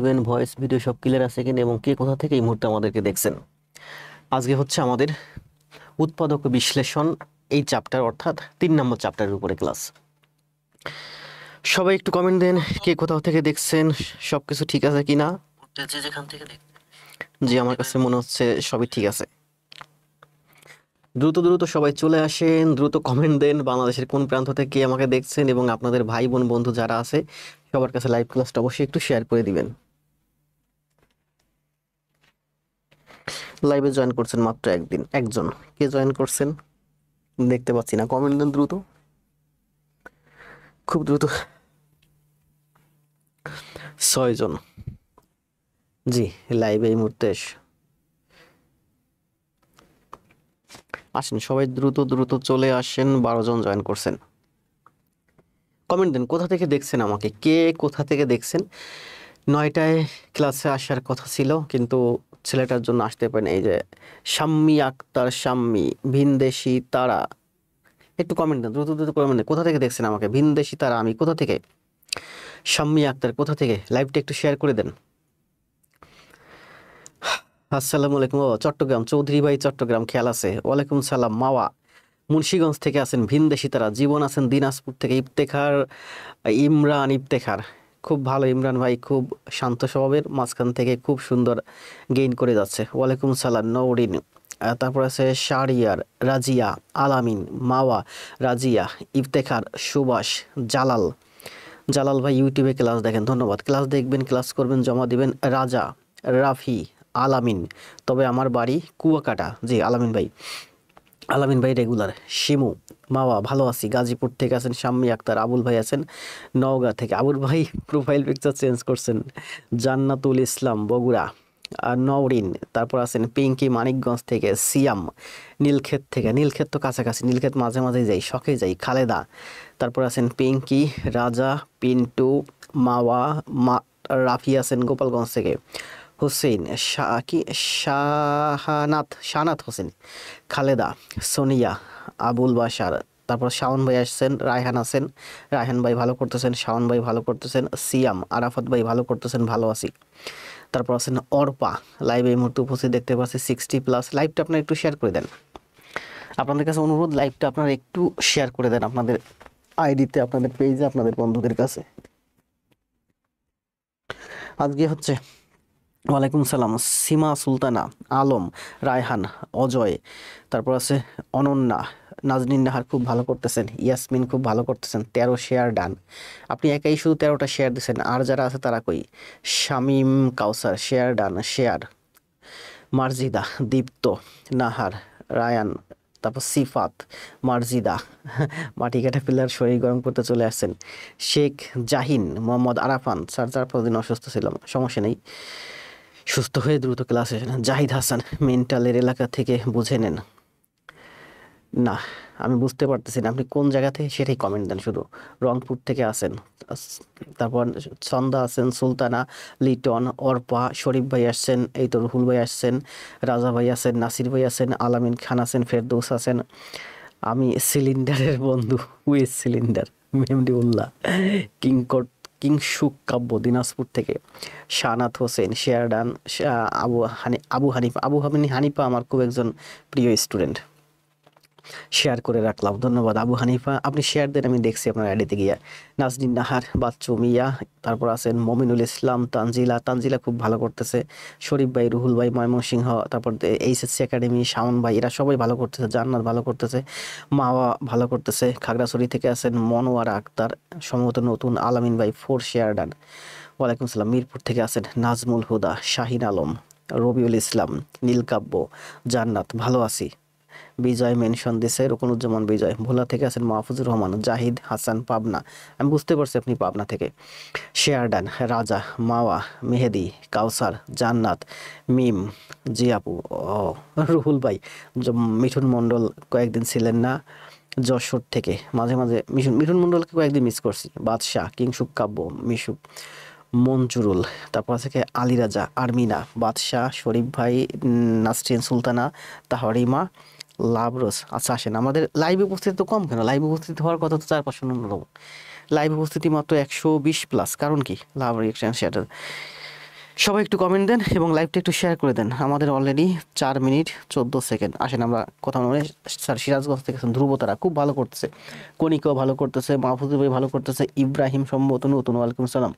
Even voice video সব clear আছে কিনা এবং কে কোথা থেকে এই মুহূর্তে আমাদেরকে দেখছেন। আজকে হচ্ছে আমাদের উৎপাদক বিশ্লেষণ এই চ্যাপ্টার অর্থাৎ 3 নম্বর চ্যাপ্টারের উপরে ক্লাস। সবাই একটু কমেন্ট দেন কে কোথাও থেকে দেখছেন, সবকিছু ঠিক আছে কিনা। যেখান থেকে জি, আমার কাছে মনে হচ্ছে সবই ঠিক আছে। দ্রুত দ্রুত সবাই চলে আসেন, দ্রুত কমেন্ট দেন বাংলাদেশের কোন প্রান্ত থেকে আমাকে দেখছেন এবং আপনাদের ভাই বোন বন্ধু যারা আছে সবার কাছে লাইভ ক্লাসটা অবশ্যই একটু শেয়ার করে দিবেন। লাইভে জয়েন করছেন মাত্র একজন, কে জয়েন করছেন দেখতে পাচ্ছি না, কমেন্ট দেন দ্রুত, খুব দ্রুত। 6 জন, জি লাইভে এই মুহূর্তে আসেন সবাই, দ্রুত দ্রুত চলে আসেন। 12 জন জয়েন করছেন, কমেন্ট দেন কোথা থেকে দেখছেন আমাকে, কে কোথা থেকে দেখছেন। 9টায় ক্লাসে আসার কথা ছিল কিন্তু ছেলেটার জন্য আসতে পারেন। এই যে শাম্মী আক্তার, শাম্মী, ভিনদেশি তারা, একটু কমেন্ট দেন দ্রুত দ্রুত কমেন্ট দেন কোথা থেকে দেখছেন আমাকে। ভিনদেশি তারা আমি কোথা থেকে, শাম্মী আক্তার কোথা থেকে, লাইভটা একটু শেয়ার করে দেন। আসসালামু আলাইকুম। ও চট্টগ্রাম, চৌধুরী ভাই চট্টগ্রাম, খেয়াল আছে। ওয়ালাইকুম সালাম। মাওয়া মুন্সিগঞ্জ থেকে আছেন ভিনদেশি তারা। জীবন আছেন দিনাজপুর থেকে। ইফতেখার, ইমরান ইফতেখার, খুব ভালো ইমরান ভাই, খুব শান্ত স্বভাবের, মাঝখান থেকে খুব সুন্দর গেইন করে যাচ্ছে। ওয়ালাইকুম সালাম নওরিন। তারপর আছে শাহরিয়ার, রাজিয়া, আলামিন, মাওয়া, রাজিয়া, ইফতেখার, সুভাষ, জালাল। জালাল ভাই ইউটিউবে ক্লাস দেখেন, ধন্যবাদ। ক্লাস দেখবেন, ক্লাস করবেন, জমা দিবেন। রাজা, রাফি, আলামিন, তবে আমার বাড়ি কুয়াকাটা। জি আলামিন ভাই, আলামিন ভাই রেগুলার। শিমু, মাওয়া ভালো আছি। গাজীপুর থেকে আছেন শাম্মী আক্তার। আবুল ভাই আছেন নওগাঁ থেকে। আবুল ভাই প্রোফাইল পিকচার চেঞ্জ করছেন। জান্নাতুল ইসলাম বগুড়া, আর নওরিন। তারপর আছেন পিঙ্কি মানিকগঞ্জ থেকে। সিয়াম নীলক্ষেত থেকে, নীলক্ষেত তো কাছাকাছি, নীলক্ষেত মাঝে মাঝে যাই, শখে যাই। খালেদা, তারপর আছেন পিঙ্কি, রাজা, পিন্টু, মাওয়া, রাফি আছেন গোপালগঞ্জ থেকে। হোসেন কি শাহনাত হোসেন, খালেদা, সোনিয়া, আবুল বাশার। তারপর শাওন ভাই আসছেন, রায়হান আছেন, রায়হান ভাই ভালো করতেছেন, শাওন ভাই ভালো করতেছেন, সিয়াম, আরাফাত ভাই ভালো করতেছেন, ভালো আছি। তারপর আছেন অর্পা, লাইভে এই মুহূর্তে উপস্থিত দেখতে পাচ্ছি 60+। লাইভটা আপনারা একটু শেয়ার করে দেন, আপনাদের কাছে অনুরোধ, লাইভটা আপনারা একটু শেয়ার করে দেন আপনাদের আইডিতে, আপনাদের পেজে, আপনাদের বন্ধুদের কাছে। আজকে হচ্ছে ওয়ালাইকুম সালাম, সীমা সুলতানা, আলম, রায়হান, অজয়, তারপর আছে অনন্যা, নাজনীন নাহার খুব ভালো করতেছেন, ইয়াসমিন খুব ভালো করতেছেন। 13 শেয়ার ডান, আপনি একাই শুধু 13টা শেয়ার দিচ্ছেন, আর যারা আছে তারা কই। শামীম কাউসার শেয়ার ডান, শেয়ার। মার্জিদা, দীপ্ত, নাহার, রায়ান, তারপর সিফাত, মার্জিদা, মাটি কাটা পিলার শরীর গরম করতে চলে আসছেন। শেখ জাহিন, মোহাম্মদ আরাফান, 4-5 দিন অসুস্থ ছিলাম, সমস্যা নেই, সুস্থ হয়ে দ্রুত ক্লাসে। জাহিদ হাসান, মেন্টালের এলাকা থেকে বুঝে নেন। না, আমি বুঝতে পারতেছি না আপনি কোন জায়গা থেকে, সেটাই কমেন্ট দেন শুধু। রংপুর থেকে আসেন। তারপর ছন্দা আছেন, সুলতানা, লিটন, অর্পা, শরীফ ভাই আসছেন, এই তো রুহুল ভাই আসছেন, রাজা ভাই আছেন, নাসির ভাই আছেন, আলামিন খান আছেন, ফেরদৌস আছেন। আমি সিলিন্ডারের বন্ধু, উইস সিলিন্ডার, মেমডি উল্লাহ, কিংকট, কিংসুক কাব্য দিনাজপুর থেকে। শাহনাত হোসেন, শেয়ারডান, আবু হানিফা আমার খুব একজন প্রিয় স্টুডেন্ট, শেয়ার করে রাখলাম, ধন্যবাদ আবু হানিফা। আপনি শেয়ার দেন, আমি দেখছি আপনার আইডিতে গিয়া। নাজনীন নাহার, বাচ্চু মিয়া, তারপর আছেন মমিনুল ইসলাম, তানজিলা, তানজিলা খুব ভালো করতেছে। শরীফ ভাই, রুহুল ভাই, ময়মনসিংহ, তারপর এইচএসসি একাডেমি, শাওন ভাই, এরা সবাই ভালো করতেছে। জান্নাত ভালো করতেছে, মাওয়া ভালো করতেছে। খাগড়াছড়ি থেকে আছেন মনোয়ারা আক্তার, সম্ভবত নতুন। আলামিন ভাই 4 শেয়ার ডান। ওয়ালাইকুম সালাম। মিরপুর থেকে আছেন নাজমুল হুদা, শাহিন আলম, রবিউল ইসলাম, নীলকাব্য, জান্নাত ভালো আছি। বিজয় মেনশন দিছে, রুকনুজ্জামান বিজয়। ভোলা থেকে আছেন মাহফুজুর রহমান, জাহিদ হাসান, পাবনা, আমি বুঝতে পারছি আপনি পাবনা থেকে। শেয়ারডান, রাজা, মাওয়া, মেহেদি, কাউসার, জান্নাত, মিম, জি আপু, ও রুহুল ভাই, মিঠুন মণ্ডল কয়েকদিন ছিলেন না যশোর থেকে, মাঝে মাঝে মিঠুন মণ্ডলকে কয়েকদিন মিস করছি। বাদশাহ, কিংসুক কাব্য, মিশুক, মঞ্জুরুল, তারপর আছে আলী রাজা, আরমিনা, বাদশাহ, শরীফ ভাই, নাসরিন সুলতানা, তাহরিমা, লাভরোস। আচ্ছা আসেন, আমাদের লাইভ উপস্থিতি তো কম কেন? লাইভ উপস্থিতি হওয়ার কথা তো 4-5 ন্যূনতম, লাইভ উপস্থিতি মাত্র 120+, কারণ কি? লাভ রিয়েকশন শেয়ার। সবাই একটু কমেন্ট দেন এবং লাইভটা একটু শেয়ার করে দেন। আমাদের অলরেডি 4 মিনিট 14 সেকেন্ড। আসেন আমরা কথা বলে। স্যার সিরাজগঞ্জ থেকে ধ্রুব তারা খুব ভালো করতেছে, কণিকাও ভালো করতেছে, মাহফুজুর ভাই ভালো করতেছে, ইব্রাহিম সম্ভবত নতুন, ওয়ালাইকুম সালাম।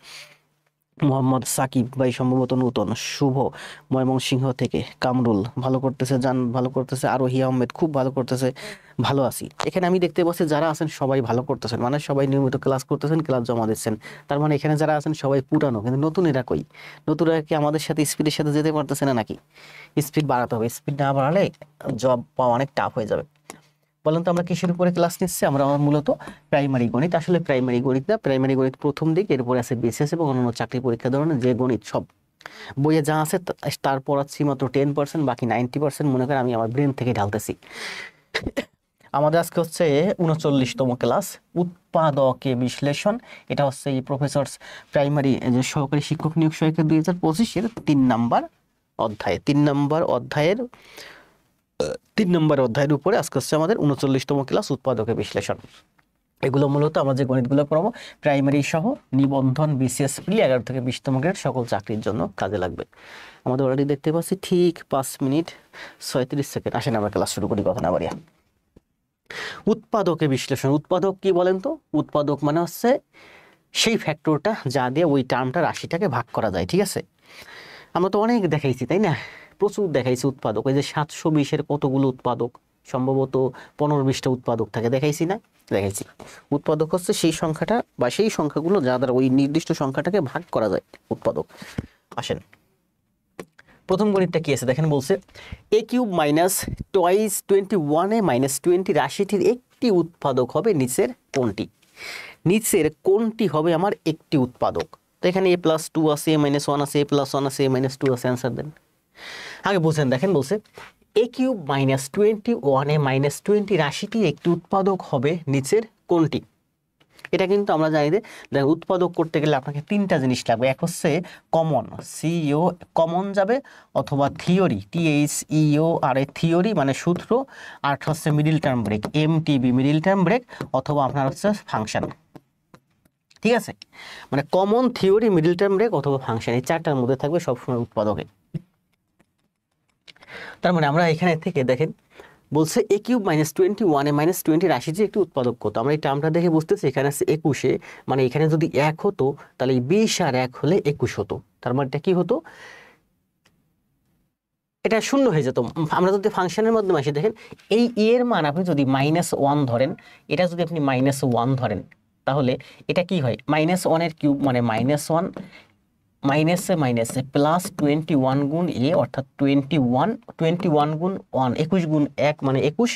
মোহাম্মদ সাকিব ভাই সম্ভবত নতুন, শুভ ময়মনসিংহ থেকে, কামরুল ভালো করতেছে, জান ভালো করতেছে, আরোহী আহমেদ খুব ভালো করতেছে, ভালো আছি। এখানে আমি দেখতে পাচ্ছি যারা আছেন সবাই ভালো করতেছেন, মানে সবাই নিয়মিত ক্লাস করতেছেন, ক্লাস জমা দিচ্ছেন। তার মানে এখানে যারা আছেন সবাই পুরানো, কিন্তু নতুন এরা কই? নতুনরা কি আমাদের সাথে স্পিডের সাথে যেতে পারতেছে না নাকি? স্পিড বাড়াতে হবে, স্পিড না বাড়ালে জব পাওয়া অনেক টাফ হয়ে যাবে। বলেন তো আমরা কিসের উপরে ক্লাস নিচ্ছি? আমরা মূলত প্রাইমারি গণিত। আসলে প্রাইমারি গণিত না, প্রাইমারি গণিত প্রথম দিক, এরপরে আছে বিসিএস এবং অন্যান্য চাকরি পরীক্ষা ধরনের যে গণিত সব বইয়ে যা আছে তার পড়াচ্ছি মাত্র 10%, বাকি 90% মনে করেন আমি আমার ব্রেন থেকে ঢালতেছি। আমাদের আজকে হচ্ছে 39তম ক্লাস, উৎপাদকে বিশ্লেষণ। এটা হচ্ছে এই প্রফেসরস প্রাইমারি যে সহকারী শিক্ষক নিয়োগ সহায়িকা 2025-এর 3 নম্বর অধ্যায়। 3 নম্বর অধ্যায়ের উপরে আজকে হচ্ছে আমাদের 39তম ক্লাস, উৎপাদকে বিশ্লেষণ। এগুলো মূলত আমরা যে গণিতগুলো পড়াবো প্রাইমারি সহ নিবন্ধন, বিসিএস প্রি 11 থেকে 20তম গ্রেড সকল চাকরির জন্য কাজে লাগবে। আমাদের অলরেডি দেখতে পাচ্ছি ঠিক 5 মিনিট 37 সেকেন্ড। আসেন আমরা ক্লাস শুরু করি, কথা না বাড়িয়ে। উৎপাদকে বিশ্লেষণ। উৎপাদক কি বলেন তো? উৎপাদক মানে হচ্ছে সেই ফ্যাক্টরটা যা দিয়ে ওই টার্মটা রাশিটাকে ভাগ করা যায়, ঠিক আছে? আমরা তো অনেক দেখাইছি, তাই না? প্রচুর দেখাইছি উৎপাদক। ওই যে 720-এর কতগুলো উৎপাদক, সম্ভবত 15-20টা উৎপাদক থাকে, দেখাইছি না? দেখাইছি। উৎপাদক হচ্ছে সেই সংখ্যাটা বা সেই সংখ্যাগুলো যা দ্বারা ওই নির্দিষ্ট সংখ্যাটাকে ভাগ করা যায়, উৎপাদক। আসেন প্রথম গণিতটা কি আছে দেখেন, বলছে a cube minus toys 21a minus 20 রাশিটির একটি উৎপাদক হবে নিচের কোনটি? নিচের কোনটি হবে আমার একটি উৎপাদক? তো এখানে a+2 আছে, a-1 আছে, a+1 আছে, a-2 আছে, অ্যান্সার দেন। আগে বুঝেন, দেখেন বলছে a cube minus 21a minus 20 রাশিটি একটি উৎপাদক হবে নিচের কোনটি? এটা কিন্তু আমরা জানি যে দেখেন উৎপাদক করতে গেলে আপনাকে 3টা জিনিস লাগবে। এক হচ্ছে কমন, সিইও কমন যাবে, অথবা থিওরি, THEO আর থিওরি মানে সূত্র, আর হচ্ছে middle term break, MTB middle term break, অথবা আপনার হচ্ছে ফাংশন। ঠিক আছে, মানে common, theory, middle term break অথবা ফাংশন, এই 4টার মধ্যে থাকবে সবসময় উৎপাদকে। তার মানে আমরা এখানে থেকে দেখেন বলছে a cube minus 21a minus 20 রাশিটি একটি উৎপাদক কত? আমরা এই টার্মটা দেখে বুঝতেছি এখানে আছে 21-এ, মানে এখানে যদি 1 হতো তাহলে 20 আর 1 হলে 21 হতো। তার মানে এটা কি হতো? এটা শূন্য হয়ে যেত। আমরা যদি ফাংশনের মাধ্যমে আসি, দেখেন এই এর মান আপনি যদি -1 ধরেন, এটা যদি আপনি -1 ধরেন, তাহলে এটা কি হয়? -1-এর কিউব মানে -1, মাইনাসে মাইনাসে প্লাস 21 গুণ এ, অর্থাৎ 21 গুণ 1, 21 গুণ 1 মানে 21,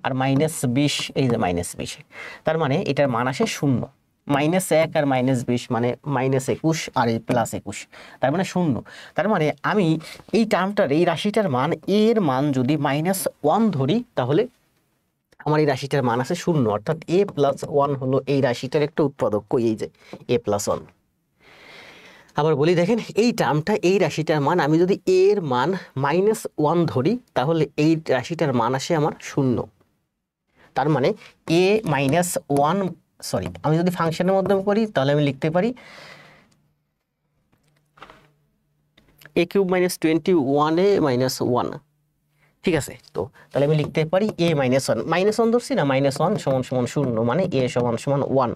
আর -20, এই যে -20। তার মানে এটার মান আসে 0। -1 আর -20 মানে -21 আর এই +21, তার মানে 0। তার মানে আমি এই টার্মটার, এই রাশিটার মান, এর মান যদি -1 ধরি, তাহলে আমার এই রাশিটার মান আছে 0, অর্থাৎ a+1 হলো এই রাশিটার একটা উৎপাদক। কই? এই যে a+1। আবার বলি, দেখেন এই টার্মটা, এই রাশিটার মান আমি যদি এর মান -1 ধরি, তাহলে এই রাশিটার মান আসে আমার 0। তার মানে a-1, সরি, আমি যদি ফাংশনের মাধ্যমে করি তাহলে আমি লিখতে পারি a cube minus 21a minus 1। ঠিক আছে, তো তাহলে আমি লিখতে পারি a-1, -1 ধরছি না, -1 সমান সমান 0, মানে a সমান সমান 1।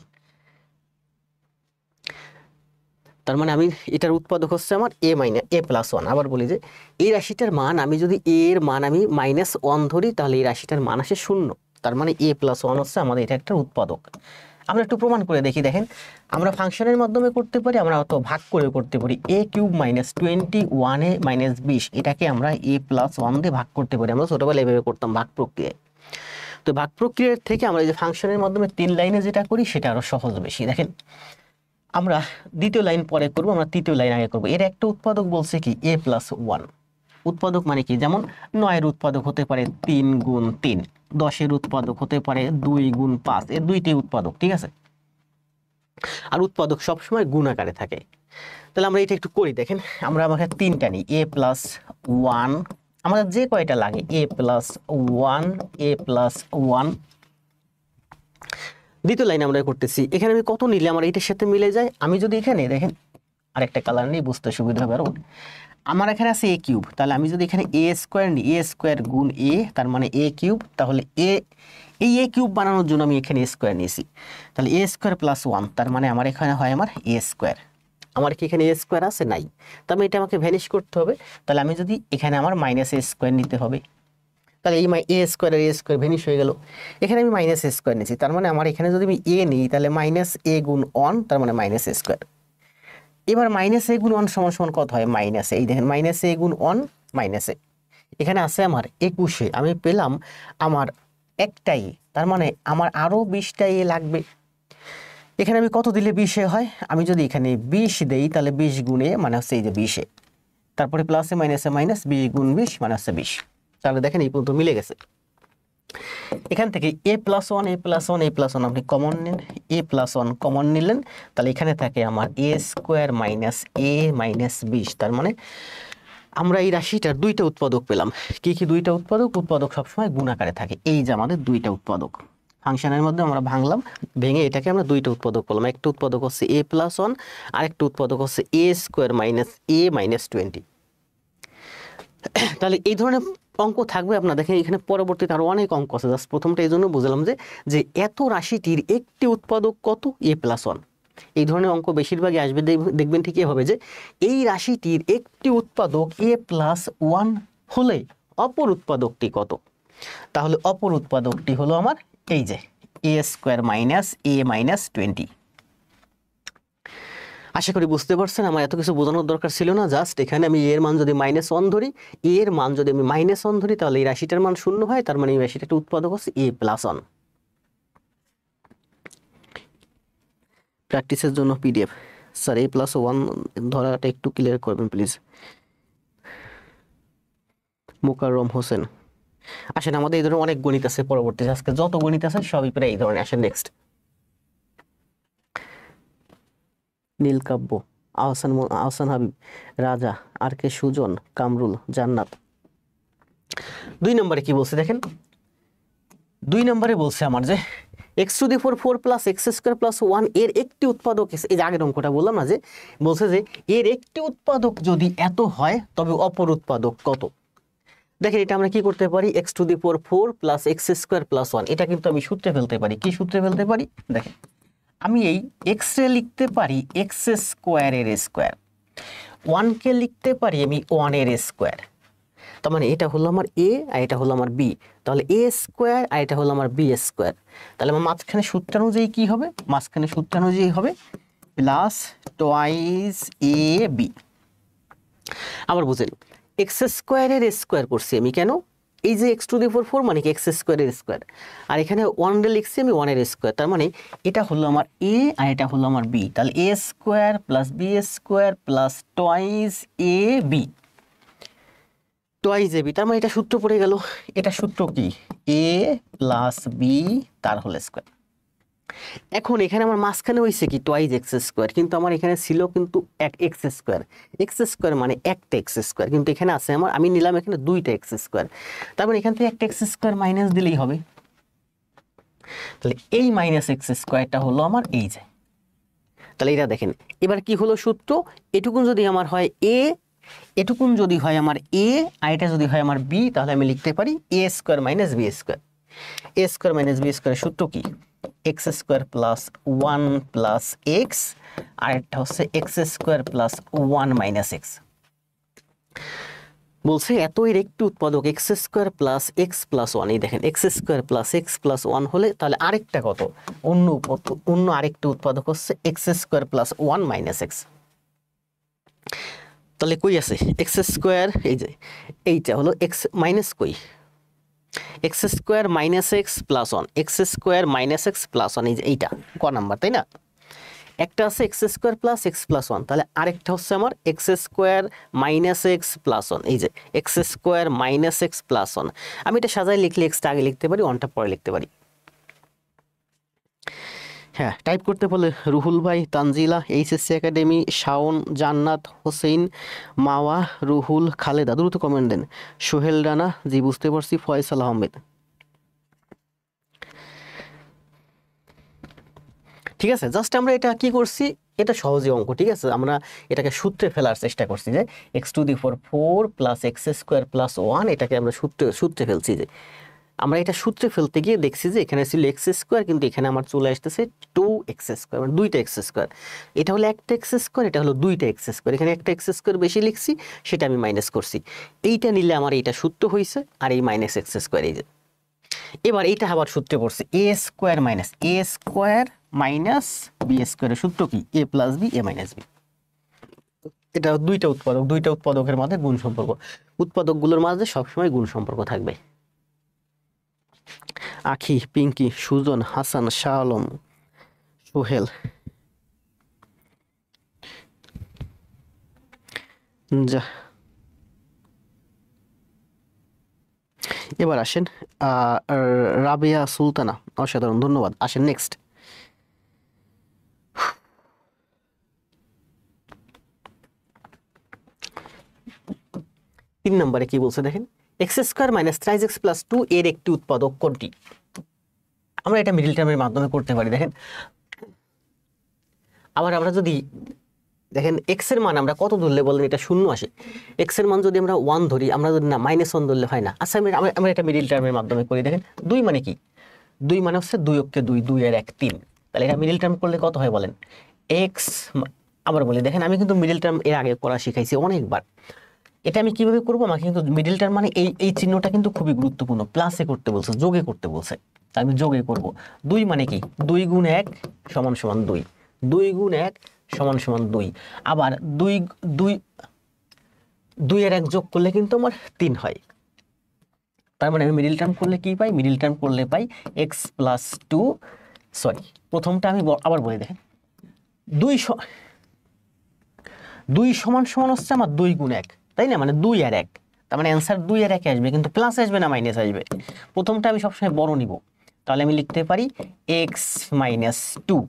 তার মানে আমি এটার উৎপাদক হচ্ছে আমার a+1। আবার বলি যে এই রাশিটার মান আমি যদি এর মান আমি -1 ধরি, তাহলে এই রাশিটার মান আসে 0। তার মানে a+1 হচ্ছে আমাদের এটা একটা উৎপাদক। আমরা একটু প্রমাণ করে দেখি। দেখেন আমরা ফাংশনের মাধ্যমে করতে পারি, আমরা অত ভাগ করে করতে পারি। a cube minus 21a minus 20, এটাকে আমরা a+1 দিয়ে ভাগ করতে পারি। আমরা ছোটবেলায় এভাবে করতাম ভাগ প্রক্রিয়ায়। তো ভাগ প্রক্রিয়ার থেকে আমরা এই যে ফাংশনের মাধ্যমে 3 লাইনে যেটা করি সেটা আরো সহজ বেশি। দেখেন আমরা দ্বিতীয় লাইন পরে করব, আমরা তৃতীয় লাইন আগে করব। এর একটা উৎপাদক বলছে কি a+1। উৎপাদক মানে কি? যেমন 9-এর উৎপাদক হতে পারে 3 গুণ 3, 10-এর উৎপাদক হতে পারে 2 গুণ 5, এর দুইটাই উৎপাদক। ঠিক আছে, আর উৎপাদক সবসময় গুণ আকারে থাকে। তাহলে আমরা এটা একটু করি। দেখেন আমরা আমাকে 3টা নিই, a+1, আমাদের যে কয়টা লাগে, a+1, a+1। দ্বিতীয় লাইন আমরা করতেছি, এখানে আমি কত নিলে আমার এইটার সাথে মিলে যায়? আমি যদি এখানে দেখেন আরেকটা কালার নিয়ে বুঝতে সুবিধা হবে আরো। আমার এখানে আছে এ কিউব, তাহলে আমি যদি এখানে এ স্কোয়ার নিই, এ স্কোয়ার গুণ এ তার মানে এ কিউব, তাহলে এই এ কিউব বানানোর জন্য আমি এখানে এ স্কোয়ার নিয়েছি, তাহলে এ স্কোয়ার প্লাস ওয়ান তার মানে আমার এখানে হয় আমার এ স্কোয়ার। আমার কি এখানে এ স্কোয়ার আছে? নাই, তবে এটা আমাকে ভ্যানিশ করতে হবে। তাহলে আমি যদি এখানে আমার মাইনাস এ স্কোয়ার নিতে হবে, তাহলে এই এ স্কোয়ার আর এ স্কোয়ার ভ্যানিশ হয়ে গেল। এখানে আমি মাইনাস এ স্কোয়ার নিয়েছি, তার মানে আমার এখানে যদি আমি এ নিই তাহলে মাইনাস এ গুণ ওয়ান তার মানে মাইনাস এ স্কোয়ার। এবার মাইনাস এ গুণ ওয়ান সমান সমান কত হয়? মাইনাস এই দেখেন মাইনাস এ গুণ ওয়ান মাইনাস এ, এখানে আছে আমার 21, আমি পেলাম আমার একটাই, তার মানে আমার আরো 20টা এ লাগবে। এখানে আমি কত দিলে 20 হয়? আমি যদি এখানে 20 দেই তাহলে 20 গুণে মানে হচ্ছে এই যে 20, তারপরে প্লাসে মাইনাসে মাইনাস 20 গুণ 20 মানে হচ্ছে 20। তাহলে দেখেন এই পর্যন্ত মিলে গেছে। এখান থেকে এ প্লাস ওয়ান এ প্লাস ওয়ান এ প্লাস ওয়ান আপনি কমন নেন, এ প্লাস ওয়ান কমন নিলেন, তাহলে এখানে থাকে আমার এ স্কোয়ার মাইনাস এ মাইনাস 20, তার মানে আমরা এই রাশিটার দুইটা উৎপাদক পেলাম। কি কি দুইটা উৎপাদক? উৎপাদক সবসময় গুণাকারে থাকে, এই যে আমাদের দুইটা উৎপাদক ফাংশনের মধ্যে আমরা ভাঙলাম, ভেঙে এটাকে আমরা দুইটা উৎপাদক পেলাম। একটা উৎপাদক হচ্ছে এ প্লাস ওয়ান, আরেকটা উৎপাদক হচ্ছে এ স্কোয়ার মাইনাস এ মাইনাস 20। তাহলে এই ধরনের অঙ্ক থাকবে আপনার, দেখেন এখানে পরবর্তীতে আরো অনেক অঙ্ক আছে, জাস্ট প্রথমটা এই জন্য বুঝলাম যে এত রাশিটির একটি উৎপাদক কত? এ প্লাস ওয়ান। এই ধরনের অঙ্ক বেশিরভাগই আসবে, দেখবেন ঠিক হবে যে এই রাশিটির একটি উৎপাদক এ প্লাস ওয়ান হলে অপর উৎপাদকটি কত? তাহলে অপর উৎপাদকটি হলো আমার এই যে এ স্কোয়ার মাইনাস এ মাইনাস 20। আশা করি বুঝতে পারছেন, আমার এত কিছু বোঝানোর দরকার ছিল না, জাস্ট এখানে আমি এর মান যদি -1 ধরি, এর মান যদি আমি -1 ধরি তাহলে এই রাশিটার মান 0 হয়, তার মানে এই রাশিটার একটা উৎপাদক হচ্ছে এ প্লাস ওয়ান। প্র্যাকটিসের জন্য পিডিএফ স্যার এ প্লাস ওয়ান ধরাটা একটু ক্লিয়ার করবেন প্লিজ। মোকাররম হোসেন, আসেন আমাদের এই ধরনের অনেক গণিত আছে পরবর্তীতে, আজকে যত গণিত আছে সবই প্রায় এই ধরনের। আসেন নেক্সট, নীলকাব্য, আহসান হাবিব, রাজা, আর কে সুজন, কামরুল, জান্নাত। 2 নম্বরে কি বলছে দেখেন, 2 নম্বরে বলছে আমার যে x⁴ 4 plus x square plus 1 এর একটি উৎপাদক, এই যে আগের অঙ্কটা বললাম না, যে বলছে যে এর একটি উৎপাদক যদি এত হয় তবে অপর উৎপাদক কত? দেখেন এটা আমরা কি করতে পারি, x⁴ 4 plus x square plus 1, এটা কিন্তু আমি সূত্রে ফেলতে পারি। কি সূত্রে ফেলতে পারি? দেখেন আমি এই x এ লিখতে পারি এক্স স্কোয়ারের স্কোয়ার, 1 কে লিখতে পারি আমি 1 এর স্কোয়ার, তার মানে এটা হলো আমার এ আর এটা হলো আমার বি, তাহলে এ স্কোয়ার আর এটা হলো আমার বি স্কোয়ার। তাহলে আমার মাঝখানে সূত্রানুযায়ী কি হবে? মাঝখানে সূত্রানুযায়ী হবে প্লাস টুয়াইস এ বি। আবার বুঝেন, এক্স স্কোয়ারের স্কোয়ার করছি আমি, কেন? এই যে x⁴ 4 মানে কি এক্স স্কোয়ারের স্কোয়ার, আর এখানে 1 লিখছি আমি 1 এর স্কোয়ার, তার মানে এটা হলো আমার এ আর এটা হলো আমার বি, তাহলে A square plus B square plus twice A B, twice A B, তার মানে এটা সূত্র পড়ে গেল। এটা সূত্র কি? এ প্লাস বি তার হোল স্কোয়ার। এখন এখানে আমার মাঝখানে হয়েছে কি টুয়াইস এক্স স্কোয়ার, কিন্তু আমার এখানে ছিল কিন্তু এক এক্স স্কোয়ার, এক্স স্কোয়ার মানে একটা এক্স স্কোয়ার, কিন্তু এখানে আছে আমার, আমি নিলাম এখানে দুইটা এক্স স্কোয়ার, তার মানে এখান থেকে একটা এক্স স্কোয়ার মাইনাস দিলেই হবে। তাহলে এই মাইনাস এক্স স্কোয়ারটা হলো আমার এই যে, তাহলে এটা দেখেন এবার কি হলো সূত্র, এটুকুন যদি আমার হয় এ, এটুকুন যদি হয় আমার এ আর এটা যদি হয় আমার বি, তাহলে আমি লিখতে পারি A square minus B square. A square minus B স্কোয়ারের সূত্র কি? X square plus 1 plus x, আর একটা হচ্ছে x square plus 1 minus x. বলছে এত এর একটি উৎপাদক x square plus x plus 1, এই দেখেন x square plus x plus 1 হলে তাহলে আরেকটা কত? অন্য আরেকটা উৎপাদক হচ্ছে x square plus 1 minus x. তাহলে কই আছে এক্স স্কোয়ার? এই যে এইটা হলো এক্স মাইনাস, কই x square minus x plus 1, x square minus x plus 1, এই যে এইটা ক নাম্বার, তাই না? একটা আছে x square plus x plus 1, তাহলে আরেকটা হচ্ছে আমার x square minus x plus 1, এই যে x square minus x plus 1। আমি এটা সাজায় লিখলে এক্সটা আগে লিখতে পারি, 1টা পরে লিখতে পারি। হ্যাঁ, টাইপ করতে বলে রুহুল ভাই, তানজিলা, এইচএসসি একাডেমি, শাওন, জান্নাত, হোসেন, মাওয়া, রুহুল, খালেদা, দ্রুত কমেন্ট দেন। সোহেল রানা, জি বুঝতে পারছি। ফয়সাল আহমেদ, ঠিক আছে। জাস্ট আমরা এটা কি করছি, এটা সহজই অঙ্ক, ঠিক আছে। আমরা এটাকে সূত্রে ফেলার চেষ্টা করছি যে x⁴ 4 প্লাস x² প্লাস 1, এটাকে আমরা সূত্রে ফেলছি। যে আমরা এটা সূত্রে ফেলতে গিয়ে দেখছি যে এখানে ছিল x², কিন্তু এখানে আমার চলে আসতেছে 2x², মানে দুইটা x²। এটা হলো একটা x², এটা হলো দুইটা x²। এখানে একটা x² বেশি লিখছি, সেটা আমি মাইনাস করছি। এইটা নিলে আমার এইটা সূত্র হয়েছে, আর এই মাইনাস x², এই যে এবার এইটা আবার সূত্রে পড়ছে a² মাইনাস b² এর সূত্র কি? a plus B a minus B. এটা দুইটা উৎপাদকের মধ্যে গুণ সম্পর্ক, উৎপাদকগুলোর মাঝে সবসময় গুণ সম্পর্ক থাকবে। আখি, পিঙ্কি, সুজন, হাসান, শাহ আলম, সোহেল, যা। এবার আসেন রাবেয়া সুলতানা, অসাধারণ, ধন্যবাদ। আসেন নেক্সট। 3 নম্বরে কি বলছে দেখেন, x² মাইনাস 3x প্লাস 2 এর একটি উৎপাদক কোনটি? আমরা এটা মিডল টার্মের মাধ্যমে করতে পারি। দেখেন আবার আমরা যদি দেখেন x এর মান আমরা কত ধরলে বলেন এটা শূন্য আসে। x এর মান যদি আমরা 1 ধরি, আমরা যদি না -1 ধরলে হয় না। আচ্ছা আমরা এটা মিডল টার্মের মাধ্যমে করি। দেখেন 2 মানে কি? 2 মানে হচ্ছে 2 অক্ষে 2, 2 এর 1 3। তাহলে এটা মিডল টার্ম করলে কত হয় বলেন? x, আবার বলি দেখেন আমি কিন্তু মিডল টার্ম এর আগে করা শিখাইছি অনেকবার। এটা আমি কিভাবে করবো? আমাকে কিন্তু মিডল টার্ম মানে এই চিহ্নটা কিন্তু খুবই গুরুত্বপূর্ণ। প্লাসে করতে বলছে, যোগে করতে বলছে, তাই আমি যোগে করব। 2 মানে কি? 2 গুণ 1 সমান সমান 2, 2 গুণ 1 সমান সমান 2। আবার 2 এর 1 যোগ করলে কিন্তু আমার 3 হয়। তার মানে আমি মিডল টার্ম করলে কি পাই? মিডল টার্ম করলে পাই x প্লাস 2, সরি প্রথমটা আমি আবার বলি। দেখেন 2 সমান সমান হচ্ছে আমার 2 গুণ 1, তাই না? মানে 2 আর 1, তার মানে অ্যান্সার 2 আর 1 আসবে, কিন্তু প্লাস আসবে না মাইনাস আসবে। প্রথমটা আমি সবসময় বড় নিব, তাহলে আমি লিখতে পারি x মাইনাস 2।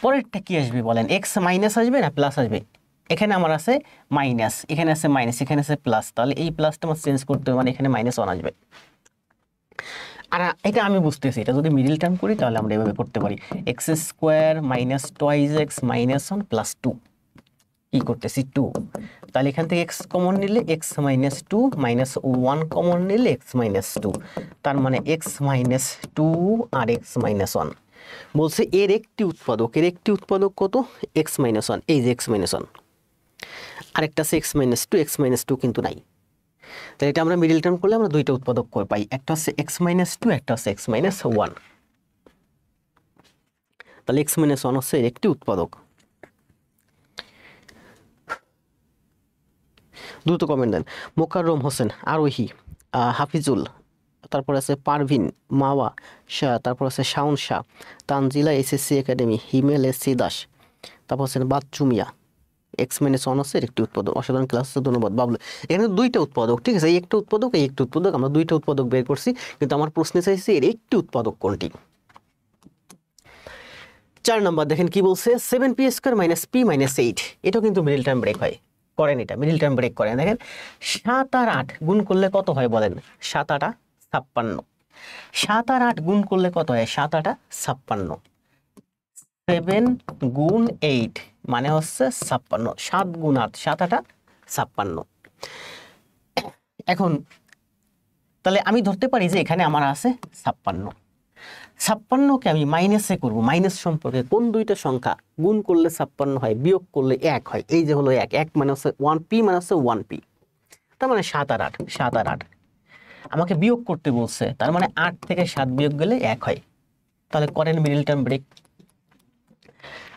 পরেরটা কি আসবে বলেন? x মাইনাস আসবে না প্লাস আসবে? এখানে আমার আছে মাইনাস, এখানে আছে মাইনাস, এখানে আছে প্লাস, তাহলে এই প্লাসটা আমার চেঞ্জ করতে হবে, মানে এখানে -1 আসবে। আর এটা আমি বুঝতেছি, এটা যদি মিডল টার্ম করি তাহলে আমরা এভাবে করতে পারি x² minus 2x minus 1 plus 2, কি করতেছি 2। তাহলে এখান থেকে x কমন নিলে x মাইনাস 2 মাইনাস 1 কমন নিলে x মাইনাস 2, তার মানে x মাইনাস 2 আর x মাইনাস 1। বলছে এর একটি উৎপাদক, এর একটি উৎপাদক কত? x মাইনাস 1, এই যে x মাইনাস 1। আরেকটা আছে x মাইনাস 2, x মাইনাস 2 কিন্তু নাই। তাহলে এটা আমরা মিডল টার্ম করলে আমরা দুইটা উৎপাদক পাই, একটা হচ্ছে x মাইনাস 2, একটা হচ্ছে x মাইনাস 1। তাহলে x মাইনাস 1 হচ্ছে এর একটি উৎপাদক। দ্রুত কমেন্ট দেন। মোকাররম হোসেন, আরোহী, হাফিজুল, তারপর আছে পারভিন, মাওয়া শাহ, তারপর আছে শাওন শাহ, তানজিলা SSC একাডেমি, হিমেল SC দাস, তারপর হচ্ছে বাচ্চু মিয়া। x মাইনাস 1 হচ্ছে একটি উৎপাদক। অসাধারণ ক্লাস, ধন্যবাদ বাবলু। এখানে দুইটা উৎপাদক, ঠিক আছে, এই একটা উৎপাদক, এই একটা উৎপাদক, আমরা দুইটা উৎপাদক বের করছি, কিন্তু আমার প্রশ্নে চাইছি এর একটি উৎপাদক কোনটি। 4 নম্বর দেখেন কি বলছে, 7p² মাইনাস p মাইনাস 8, এটাও কিন্তু মিডল টার্ম ব্রেক হয়, করেন এটা মিডল টার্ম ব্রেক করেন। দেখেন 7 আর 8 গুণ করলে কত হয় বলেন? 7 8 56। 7 আর 8 গুণ করলে কত হয়? 7 8 56। 7 গুণ 8 মানে হচ্ছে 56, 7 গুণ 8 7 8 56। এখন তাহলে আমি ধরতে পারি যে এখানে আমার আছে 56। 56কে আমি মাইনাসে করব। মাইনাস সম্পর্কে কোন দুইটা সংখ্যা গুণ করলে 56 হয়, বিয়োগ করলে 1 হয়? এই যে হলো 1, 1 মানে হচ্ছে 1p মানে হচ্ছে 1p, তার মানে 7 আর 8, 7 আর 8 আমাকে বিয়োগ করতে বলছে, তার মানে 8 থেকে 7 বিয়োগ গেলে 1 হয়। তাহলে করেন মিডল টার্ম ব্রেক।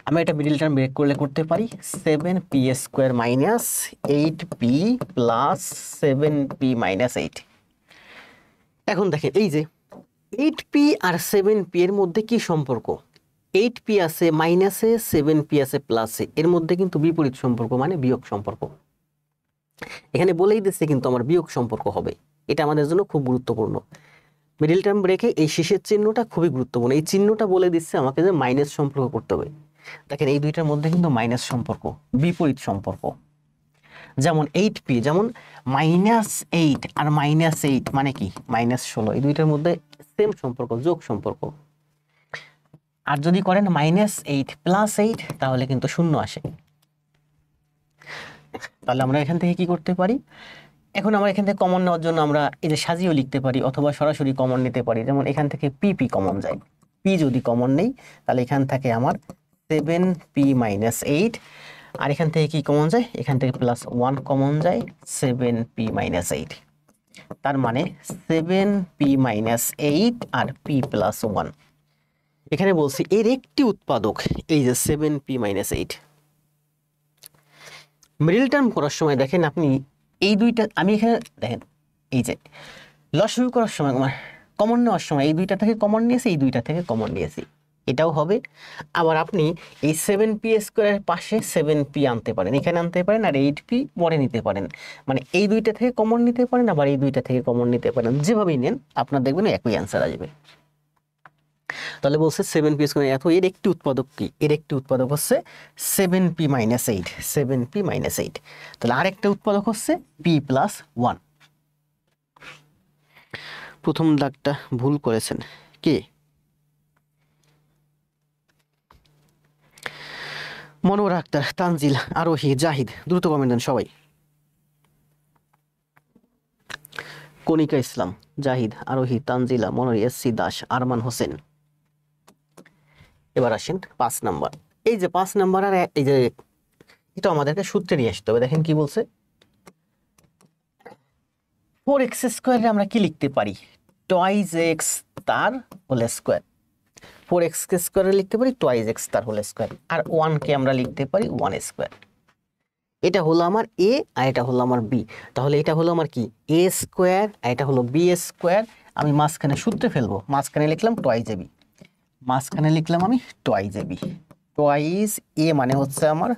আমরা এটা মিডল টার্ম ব্রেক করলে করতে পারি 7p² minus 8p plus 7p minus 8। এখন দেখেন এই যে 8p আর 7p এর মধ্যে কি সম্পর্ক? 8p আছে মাইনাসে, 7p আছে প্লাসে, এর মধ্যে কিন্তু বিপরীত সম্পর্ক, মানে বিয়োগ সম্পর্ক। এখানে বলেই দিচ্ছে কিন্তু আমার বিয়োগ সম্পর্ক হবে, এটা আমাদের জন্য খুব গুরুত্বপূর্ণ। মিডল টার্ম ব্রেকে এই শেষের চিহ্নটা খুবই গুরুত্বপূর্ণ, এই চিহ্নটা বলে দিচ্ছে আমাকে যে মাইনাস সম্পর্ক করতে হবে। দেখেন এই দুইটার মধ্যে কিন্তু মাইনাস সম্পর্ক, বিপরীত সম্পর্ক। যেমন 8p, যেমন -8 আর -8 মানে কি? -16, এই দুইটার মধ্যে সেম সম্পর্ক, যোগ সম্পর্ক। আর যদি করেন -8 + 8 তাহলে কিন্তু 0 আসে। তাহলে আমরা এখান থেকে কি করতে পারি, এখন আমরা এখান থেকে কমন নেওয়ার জন্য আমরা এই যে সাজিয়েও লিখতে পারি অথবা সরাসরি কমন নিতে পারি। যেমন এখান থেকে পি কমন যায়, পি যদি কমন নেই তাহলে এখান থেকে আমার 7p - 8, আর এখান থেকে কি কমন যায়, এখান থেকে +1 কমন যায়, 7p - 8। তার মানে 7p - 8 আর p + 1। এখানে বলছি এর একটি উৎপাদক এই যে 7p - 8। মিডল টার্ম করার সময় দেখেন আপনি এই দুইটা, আমি এখানে দেখেন এই যে লসাগু করার সময় কমন নেওয়ার সময় এই দুইটা থেকে কমন নিয়েছি, এই দুইটা থেকে কমন নিয়েছি, এটাও হবে। আবার আপনি এই 7p² পাশে 7p আনতে পারেন, এখানে আনতে পারেন, আর 8p পরে নিতে পারেন। মানে এই দুইটা থেকে কমন নিতে পারেন, আবার এই দুইটা থেকে কমন নিতে পারেন, যেভাবেই নেন আপনার দেখবেন একই অ্যান্সার আসবে। তাহলে বলছে 7p², এত এর একটি উৎপাদক কি, এর একটি উৎপাদক হচ্ছে 7p - 8, 7p - 8। তাহলে আরেকটা উৎপাদক হচ্ছে p + 1। প্রথম দাগটা ভুল করেছেন কে? মনোয়ার আক্তার, তানজিল, আরোহী, জাহিদ, দ্রুত কমেন্ট দেন সবাই। কণিকা ইসলাম, জাহিদ, আরোহী, তানজিলা, মনোয়ার, এসসি দাস, আরমান হোসেন। এবার আসেন 5 নাম্বার। এই যে 5 নাম্বার আর এই যে এটা আমাদেরকে সূত্রে নিয়ে আসতে হবে। দেখেন কি বলছে, 4x² আমরা কি লিখতে পারি, টুয়াইজ x তার হোল স্কয়ার। 4x² লিখতে পারি টুয়াইজ x তার হোল স্কয়ার, আর 1 কে আমরা লিখতে পারি 1²। এটা হলো আমার a আর এটা হলো আমার b। তাহলে এটা হলো আমার কি a² আর এটা হলো b²। আমি মাঝখানে সূত্রে ফেলবো, মাঝখানে লিখলাম টুয়াইজ ab, মাঝখানে লিখলাম আমি টুয়াইজ ab। টুয়াইজ a মানে হচ্ছে আমার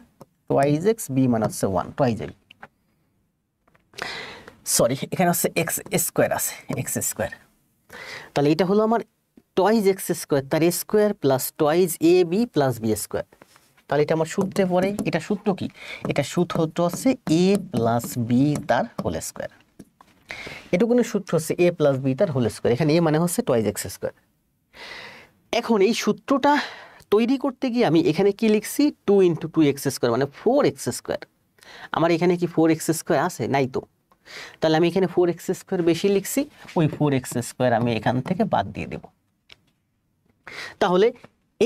টুয়াইজ x, b মানে হচ্ছে 1, টুয়াইজ ab। সরি, এখানে হচ্ছে x² আছে, x²। তাহলে এটা হলো আমার টুয়াইজ x² তার square plus twice ab plus b²। তাহলে এটা আমার সূত্রে পড়ে, এটা সূত্র কি, এটা সূত্র হচ্ছে a প্লাস b তার হোল স্কোয়ার। এটুকুনের সূত্র হচ্ছে a প্লাস b তার হোল স্কোয়ার। এখানে a মানে হচ্ছে টুয়াইজ x²। এখন এই সূত্রটা তৈরি করতে গিয়ে আমি এখানে কি লিখছি, 2 × 2x² মানে 4x²। আমার এখানে কি 4x² আছে, নাই তো। তাহলে আমি এখানে 4x² বেশি লিখছি, ওই 4x² আমি এখান থেকে বাদ দিয়ে দেব। তাহলে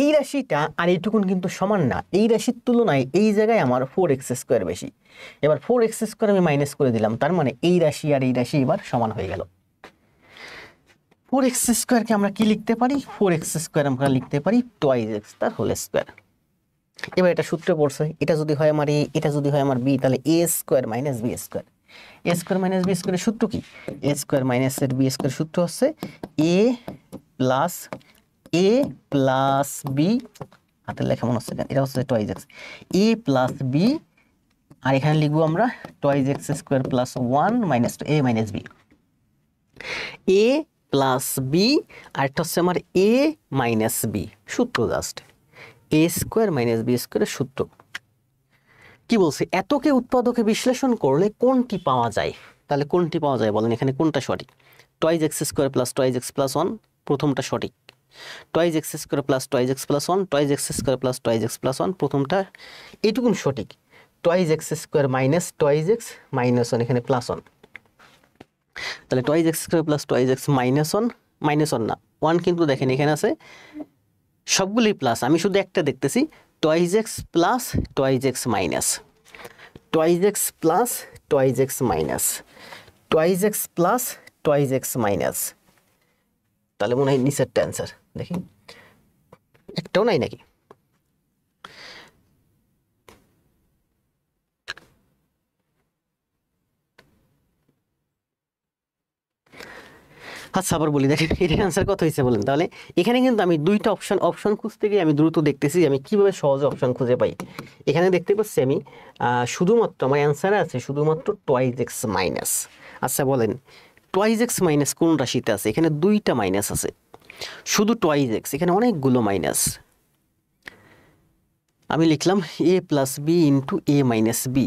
এই রাশিটা আর এইটুকুন কিন্তু সমান না, এই রাশির তুলনায় এই জায়গায় আমার 4x² বেশি। এবার 4x² আমি মাইনাস করে দিলাম, তার মানে এই রাশি আর এই রাশি এবার সমান হয়ে গেল। 4x² কে আমরা কি লিখতে পারি, 4x² আমরা লিখতে পারি টুয়াইজ x তার হোল স্কয়ার। এবার এটা সূত্রে পড়ছে, এটা যদি হয় আমার a, এটা যদি হয় আমার b, তাহলে a² - b²। a² - b² এর সূত্র কি, a² - এর b² সূত্র হচ্ছে a প্লাস b, হাতের লেখা মনে হচ্ছে, এটা হচ্ছে twice x, a plus b, আর এখানে লিখবো আমরা twice x² plus 1 minus a minus b। a plus b আর এটা হচ্ছে আমার a মাইনাস b সূত্র, জাস্ট a² - b² এর সূত্র। কি বলছে, এতকে উৎপাদকে বিশ্লেষণ করলে কোনটি পাওয়া যায়, তাহলে কোনটি পাওয়া যায় বলেন, এখানে কোনটা সঠিক। Twice x² plus twice x plus 1 প্রথমটা সঠিক, twice x² plus twice x plus 1, twice x² plus twice x plus 1 প্রথমটা এইটুকুন সঠিক। Twice x² minus twice x minus 1 এখানে প্লাস 1, তাহলে twice x² plus twice x minus 1, minus 1 না 1, কিন্তু দেখেন এখানে আছে সবগুলি প্লাস, আমি শুধু একটা দেখতেছি twice x plus twice x minus, twice x plus twice x minus, twice x plus twice x minus. তাহলে মনে হয় নিচেরটা অ্যান্সার, দেখি একটাও নাই নাকি। আচ্ছা আবার বলি, দেখেন এটার অ্যান্সার কত হয়েছে বলেন। তাহলে এখানে কিন্তু আমি দুইটা অপশন খুঁজতে গিয়ে আমি দ্রুত দেখতেছি আমি কিভাবে সহজে অপশন খুঁজে পাই। এখানে দেখতে পাচ্ছি আমি শুধুমাত্র আমার অ্যান্সারে আছে শুধুমাত্র টুয়াইজ x মাইনাস। আচ্ছা বলেন টুয়াইজ x মাইনাস কোন রাশিতে আছে, এখানে দুইটা মাইনাস আছে, শুধু টুয়াইজ x, এখানে অনেকগুলো মাইনাস। আমি লিখলাম a plus b into a minus b,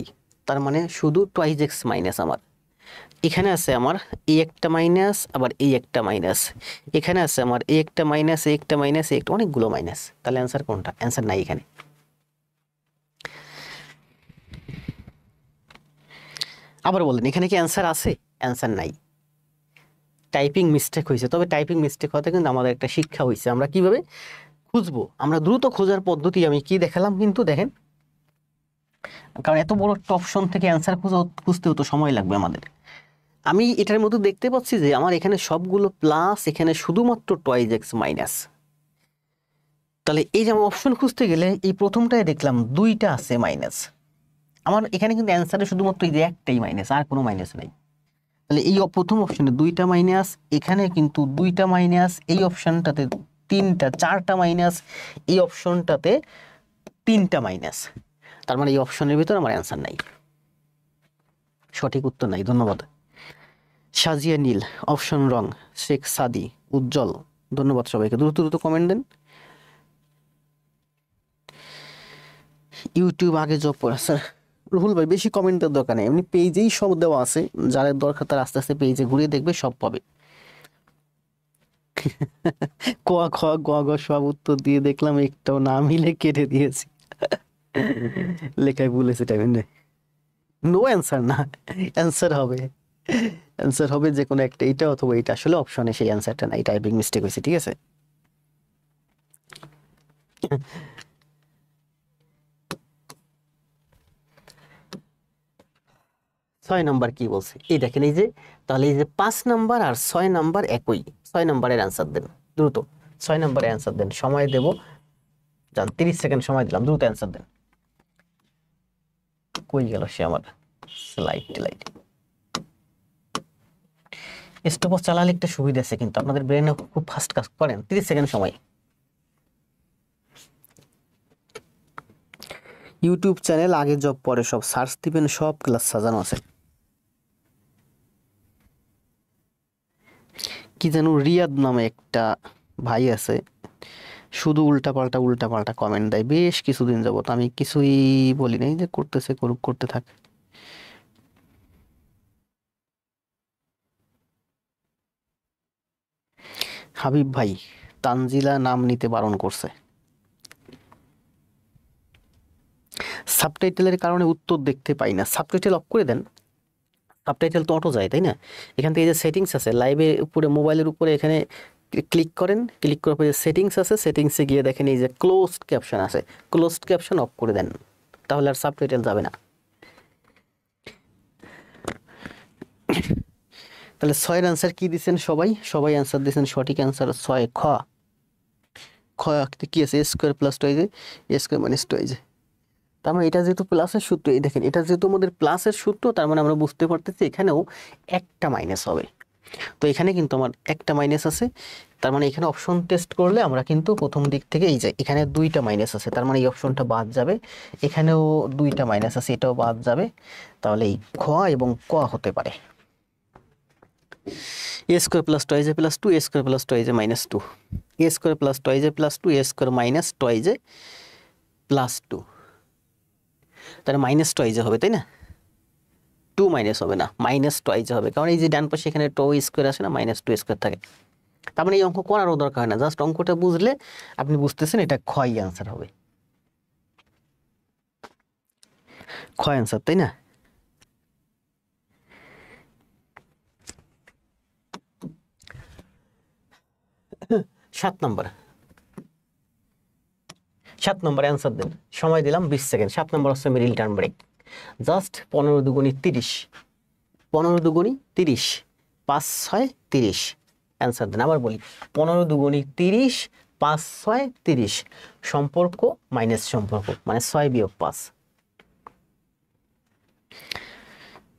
তার মানে শুধু টুয়াইজ x মাইনাস আমার। এখানে আছে আমার এই একটা মাইনাস, আবার এই একটা মাইনাস, এখানে আছে আমার এই একটা মাইনাস, এই একটা মাইনাস, এই একটা, অনেকগুলো মাইনাস। তাহলে অ্যান্সার কোনটা? অ্যান্সার নাই এখানে। আবার বলেন, এখানে কি অ্যান্সার আছে? অ্যান্সার নাই, টাইপিং মিস্টেক হয়েছে। তবে টাইপিং মিস্টেক হতে কিন্তু আমাদের একটা শিক্ষা হয়েছে, আমরা কিভাবে খুঁজবো, আমরা দ্রুত খোঁজার পদ্ধতি আমি কি দেখালাম কিন্তু দেখেন, কারণ এত বড় একটা অপশন থেকে অ্যান্সার খুঁজতেও তো সময় লাগবে আমাদের। আমি এটার মধ্যে দেখতে পাচ্ছি যে আমার এখানে সবগুলো প্লাস, এখানে শুধুমাত্র টয়েজ এক্স মাইনাস। তাহলে এই যে অপশন খুঁজতে গেলে এই প্রথমটায় দেখলাম দুইটা আছে মাইনাস, আমার এখানে কিন্তু অ্যান্সারে শুধুমাত্র এই যে একটাই মাইনাস, আর কোনো মাইনাস নাই। তাহলে এই প্রথম অপশনে দুইটা মাইনাস, এখানে কিন্তু দুইটা মাইনাস, এই অপশনটাতে তিনটা, চারটা মাইনাস, এই অপশনটাতে তিনটা মাইনাস। তার মানে এই অপশনের ভিতর আমার অ্যান্সার নাই, সঠিক উত্তর নাই। ধন্যবাদ। সাজিয়া নীল, অপশন রং। শেখ সাদি, উজ্জ্বল, ধন্যবাদ সবাইকে। দ্রুত দ্রুত কমেন্ট দেন। ইউটিউব আগে জব পড়া স্যার। রুহুল ভাই বেশি কমেন্টের দরকার নেই, এমনি পেজেই সব দেওয়া আছে, যাদের দরকার তার আস্তে আস্তে পেজে ঘুরে দেখবে, সব পাবে। ক খ গ গ সব উত্তর দিয়ে দেখলাম, একটাও না মিলে কেটে দিয়েছি। লেখায় ভুলেছে টাইম নেই। নো অ্যান্সার না, অ্যান্সার হবে, অ্যান্সার হবে যে কোনো একটা, এইটা অথবা এইটা। আসলে অপশনে সেই অ্যান্সারটা নাই, টাইপিং মিস্টেক হয়েছে, ঠিক আছে। ছয় নাম্বার কি বলছে এই দেখেন, এই যে তাহলে এই যে 5 নাম্বার আর 6 নাম্বার একই। 6 নাম্বারের অ্যান্সার দেন দ্রুত, 6 নাম্বারের অ্যান্সার দেন, সময় দেব, যান 30 সেকেন্ড সময় দিলাম, দ্রুত অ্যান্সার দেন। কই গেল সে আমার স্লাইড টিলাইড। স্টপওয়াচ চালালে একটা সুবিধা আছে, কিন্তু আপনাদের ব্রেনে খুব ফাস্ট কাজ করেন। 30 সেকেন্ড সময়। ইউটিউব চ্যানেল আগে জব পরে সব, সার্চ দিবেন, সব ক্লাস সাজানো আছে। কি যেন রিয়াদ নামে একটা ভাই আছে, শুধু উল্টা পাল্টা কমেন্ট দেয় বেশ কিছুদিন যাবত, আমি কিছুই বলি নাই, যে করতেছে করুক, করতে থাক। হাবিব ভাই, তানজিলা নাম নিতে বারণ করছে। সাবটাইটেলের কারণে উত্তর দেখতে পাই না, সাবটাইটেল অফ করে দেন। সাবটাইটেল তো অটো যায়, তাই না? এখান থেকে যে সেটিংস আছে লাইভের উপরে, মোবাইলের উপরে, এখানে ক্লিক করেন, ক্লিক করার পরে সেটিংস আছে, সেটিংসে গিয়ে দেখেন এই যে ক্লোজড ক্যাপশন আছে, ক্লোজড ক্যাপশন অফ করে দেন, তাহলে আর সাবটাইটেল যাবে না। তাহলে 6 এর অ্যান্সার কি দিচ্ছেন সবাই? সবাই অ্যান্সার দিচ্ছেন, সঠিক অ্যান্সার 6 খ। খ কি আছে? এ স্কোয়ার প্লাস টু যে, এ স্কোয়ার মাইনাস টু যে। তার মানে এটা যেহেতু প্লাসের সূত্র, এই দেখেন এটা যেহেতু আমাদের প্লাসের সূত্র, তার মানে আমরা বুঝতে পারতেছি এখানেও একটা মাইনাস হবে। তো এখানে কিন্তু আমার একটা মাইনাস আছে, তার মানে এখানে অপশন টেস্ট করলে আমরা কিন্তু প্রথম দিক থেকে এই যে এখানে দুইটা মাইনাস আছে, তার মানে এই অপশনটা বাদ যাবে, এখানেও দুইটা মাইনাস আছে, এটাও বাদ যাবে। তাহলে এই খ এবং ক হতে পারে। এ স্কোয়ার প্লাস টু যে plus two, A square plus two যে minus two, A square plus two যে plus two, A square minus two যে প্লাস টু, তাহলে মাইনাস টু যে হবে, তাই না? টু মাইনাস হবে না, মাইনাস টু যে হবে, কারণ এই যে ডান পাশে এখানে টু স্কোয়ার আসে না, মাইনাস টু স্কোয়ার থাকে। তার মানে এই অঙ্ক করারও দরকার হয় না, জাস্ট অঙ্কটা বুঝলে আপনি বুঝতেছেন এটা ক্ষয় অ্যান্সার হবে, ক্ষয় অ্যান্সার, তাই না? সাত নম্বর অ্যান্সার দেন, সময় দিলাম 20 সেকেন্ড। 7 নম্বর হচ্ছে মিডল টার্ম ব্রেক, জাস্ট 15 দুগুণী 30, 15 দুগুণী 30, 5 6 30, অ্যান্সার দেন। আবার বলি, 15 দুগুণী 30, 5 6 30, সম্পর্ক মাইনাস সম্পর্ক, মানে 6 বিয়োগ 5।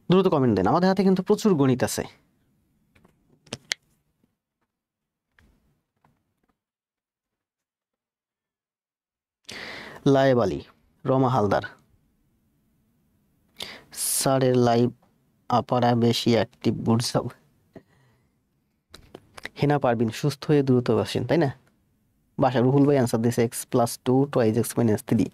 দ্রুত কমেন্ট দেন, আমাদের হাতে কিন্তু প্রচুর গণিত আছে। লাইভ আলী, রমা হালদার, স্যারের লাইভ আপারা বেশি অ্যাক্টিভ, বুঝছাও। হেনা পারবিন, সুস্থ হয়ে দ্রুত আসেন, তাই না? বাসা রুহুল ভাই অ্যান্সার দিয়েছে x plus two two x minus three.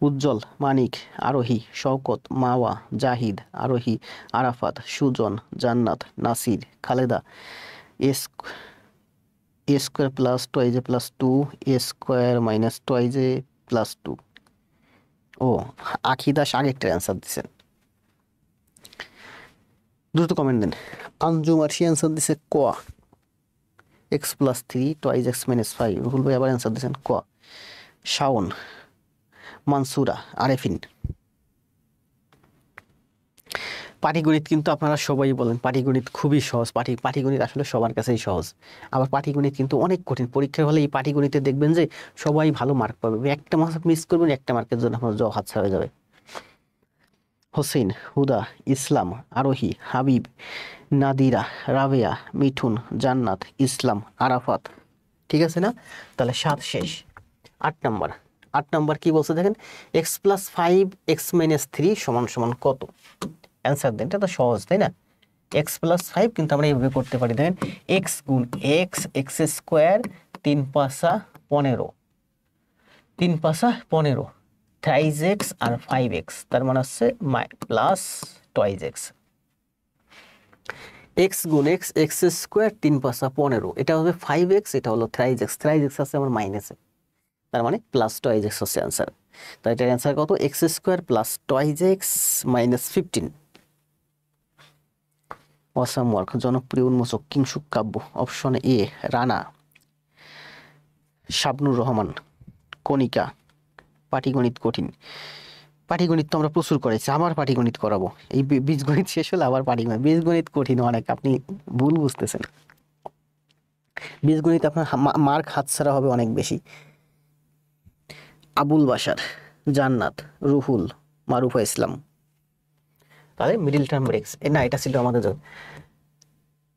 Ujjwal, Manik, Arohi, Shawkat, Mawa, Zahid, Arohi, Arafat, Sujan, Jannat, Nasir, Khaleda, এস A square plus twice A plus two, A square minus twice A plus two. ও, আখি দাস আগেরটার অ্যান্সার দিচ্ছেন, দ্রুত কমেন্ট দেন। আঞ্জুম আরশি অ্যান্সার দিছে ক, x plus three twice x minus five. Ruhul ভাই আবার অ্যান্সার দিচ্ছেন ক। শাওন, মানসুরা, আরেফিন। পাটিগণিত কিন্তু আপনারা সবাই বলেন পাটিগণিত খুবই সহজ, পাটিগণিত আসলে সবার কাছেই সহজ। আবার পাটিগণিত কিন্তু অনেক কঠিন। পরীক্ষার হলে এই পাটিগণিতে দেখবেন যে সবাই ভালো মার্ক পাবে, একটা মার্ক মিস করবেন, একটা মার্কের জন্য আপনার হাতছাড়া হয়ে যাবে। হোসেন, হুদা, ইসলাম, আরোহী, হাবিব, নাদিরা, রাবেয়া, মিঠুন, জান্নাত, ইসলাম, আরাফাত। ঠিক আছে না? তাহলে 7 শেষ। 8 নাম্বার কি বলছে দেখেন, x plus five x minus three সমান সমান কত? অ্যান্সার দেন, এটা তো সহজ তাই না? এক্স প্লাস ফাইভ কিন্তু আমরা এইভাবে করতে পারি, দেখেন এক্স গুণ এক্স, এক্স স্কোয়ার, 3 পাঁচা 15, 3 পাঁচা 15, থ্রাইজ এক্স আর 5x, তার মানে হচ্ছে প্লাস টয়েজ এক্স। এক্স গুণ এক্স, এক্স স্কোয়ার, 3 পাঁচা 15, এটা হবে 5x, এটা হলো থ্রাইজ এক্স, থ্রাইজ এক্স আছে আমার মাইনাসে, তার মানে প্লাস টয়েজ এক্স হচ্ছে অ্যান্সার। তাই এটার অ্যান্সার কত? X square plus toys x minus 15। Awesome work, জনপ্রিয় উন্মোচক কিংসুক কাব্য। অপশন এ রানা, শাবনুর রহমান, কণিকা। পাটিগণিত কঠিন, পাটিগণিত তো আমরা প্রচুর করেছি, আবার পাটিগণিত করাবো। এই বীজগণিত শেষ হলে আবার পাটিগণিত, বীজগণিত কঠিন অনেক, আপনি ভুল বুঝতেছেন। বীজগণিত আপনার মার্ক হাতছাড়া হবে অনেক বেশি। আবুল বাশার, জান্নাত, রুহুল, মারুফা ইসলাম। তাহলে মিডিল টার্ম ব্রেক্স না, এটা ছিল আমাদের।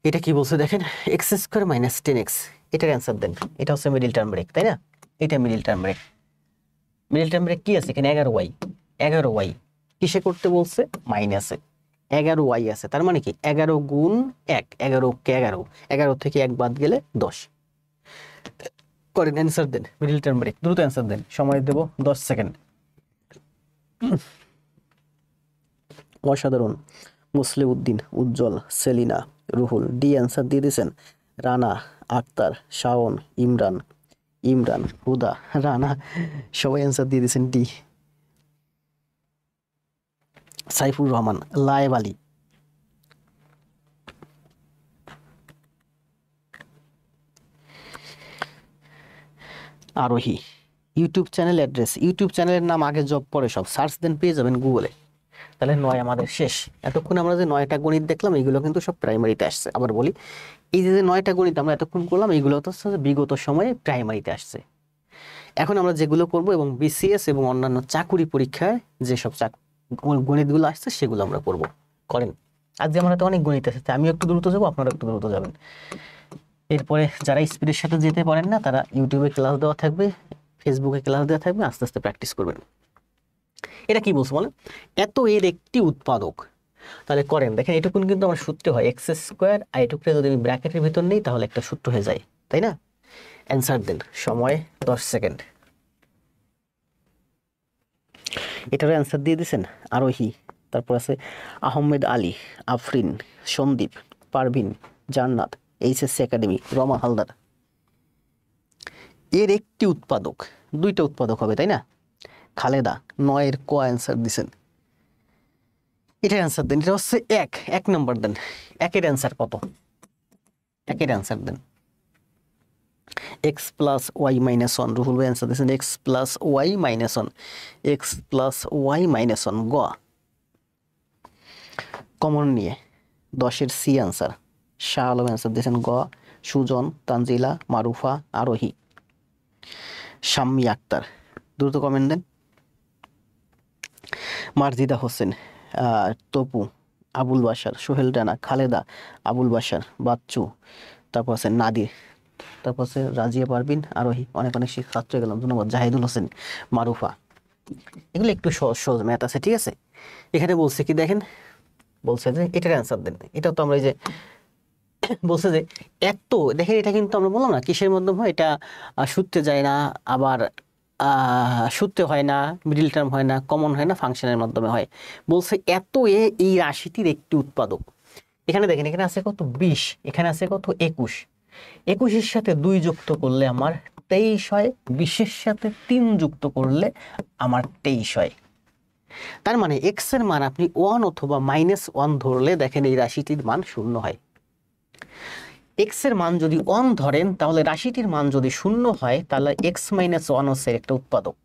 এটা কি বলছে দেখেন, এক্স স্কোয়ার মাইনাস 10x, এটার অ্যান্সার দেন। এটা হচ্ছে মিডিল টার্ম ব্রেক তাই না? এটা middle term break. Middle term break কি আছে এখানে? 11y, 11y কিসে করতে বলছে? মাইনাসে। 11y আছে, তার মানে কি 11 গুণ 1, 11 কে 11, 11 থেকে 1 বাদ গেলে 10। করেন, অ্যান্সার দেন। মিডিল টার্ম ব্রেক, দ্রুত অ্যান্সার দেন, সময় দেব 10 সেকেন্ড। অসাধারণ, মুসলিউদ্দিন, উজ্জ্বল, সেলিনা, রুহুল। ডি অ্যান্সার দিয়ে দিয়েছেন। রানা, আক্তার, শাওন, ইমরান, ইমরান, হুদা, রানা, সবাই অ্যান্সার দিয়ে দিয়েছেন ডি। সাইফুর রহমান, লায়েব আলী। আরোহী। ইউটিউব চ্যানেল অ্যাড্রেস, ইউটিউব চ্যানেলের নাম আগে জব পরে সব, সার্চ দেন পেয়ে যাবেন গুগলে। তাহলে 9 আমাদের শেষ। এতক্ষণ আমরা যে 9টা গণিত দেখলাম এইগুলো কিন্তু সব প্রাইমারিতে আসছে। আবার বলি, এই যে 9টা গণিত আমরা এতক্ষণ করলাম এইগুলো তো বিগত সময়ে প্রাইমারিতে আসছে। এখন আমরা যেগুলো করব এবং বিসিএস এবং অন্যান্য চাকুরি পরীক্ষায় যেসব গণিতগুলো আসছে সেগুলো আমরা করব। করেন, আজ যে আমরা তো অনেক গণিত আছে, আমিও একটু দ্রুত যাবো, আপনারা একটু দ্রুত যাবেন। এরপরে যারা স্পিডের সাথে যেতে পারেন না, তারা ইউটিউবে ক্লাস দেওয়া থাকবে, ফেসবুকে ক্লাস দেওয়া থাকবে, আস্তে আস্তে প্র্যাকটিস করবেন। এটা কি বলছে বলেন, এত এর একটি উৎপাদক। তাহলে করেন, দেখেন এটুকুন কিন্তু আমার সূত্র হয় এক্স স্কোয়ার, আর এটুকুটা যদি আমি ব্র্যাকেটের ভিতর নেই তাহলে একটা সূত্র হয়ে যায়, তাই না? অ্যান্সার দেন, সময় 10 সেকেন্ড। এটারও অ্যান্সার দিয়ে দিয়েছেন। আরোহী, তারপর আছে আহমেদ আলী, আফরিন, সন্দীপ, পারভিন, জান্নাত, এইচএসসি একাডেমি, রমা হালদার। এর একটি উৎপাদক, 2টা উৎপাদক হবে তাই না? খালেদা, 9-এর ক অ্যান্সার দিছেন। এটার অ্যান্সার দেন, এটা হচ্ছে 1 নম্বর দেন। 1-এর অ্যান্সার কত? 1-এর অ্যান্সার দেন। X plus y minus 1, Ruhul ভাই অ্যান্সার দিয়েছেন x plus y minus 1, x plus y minus 1 গ। কমন নিয়ে 10-এর C answer. Shah Alam answer দিয়েছেন গ। সুজন, তানজিলা, মারুফা, আরোহী, শাম্মী আক্তার। দ্রুত কমেন্ট দেন। মারজিদা হোসেন, তপু, আবুল বাশার, সোহেল রানা, খালেদা, আবুল বাশার, বাচ্চু, তারপর আছে নাদির, তারপর আছে রাজিয়া পারভিন, আরোহী। অনেক অনেক ছাত্র গেলাম, ধন্যবাদ। জাহিদুল হোসেন, মারুফা। এগুলো একটু সহজ সহজ ম্যাথ আছে, ঠিক আছে? এখানে বলছে কি দেখেন, বলছে যে এটার অ্যান্সার দেন। এটা তো আমরা এই যে বলছে যে এত, দেখেন এটা কিন্তু আমরা বললাম না কিসের মাধ্যমে হয়, এটা সূত্রে যায় না, আবার সূত্রে হয় না, মিডিল টার্ম হয় না, কমন হয় না, ফাংশনের মাধ্যমে হয়। বলছে এত এই রাশিটির একটি উৎপাদক। এখানে দেখেন, এখানে আছে কত 20, এখানে আছে কত 21। 21-এর সাথে 2 যুক্ত করলে আমার 23 হয়, 20-এর সাথে 3 যুক্ত করলে আমার 23 হয়। তার মানে এক্স এর মান আপনি 1 অথবা -1 ধরলে দেখেন এই রাশিটির মান 0 হয়। এক্স এর মান যদি 1 ধরেন তাহলে রাশিটির মান যদি 0 হয় তাহলে x - 1 হচ্ছে একটা উৎপাদক।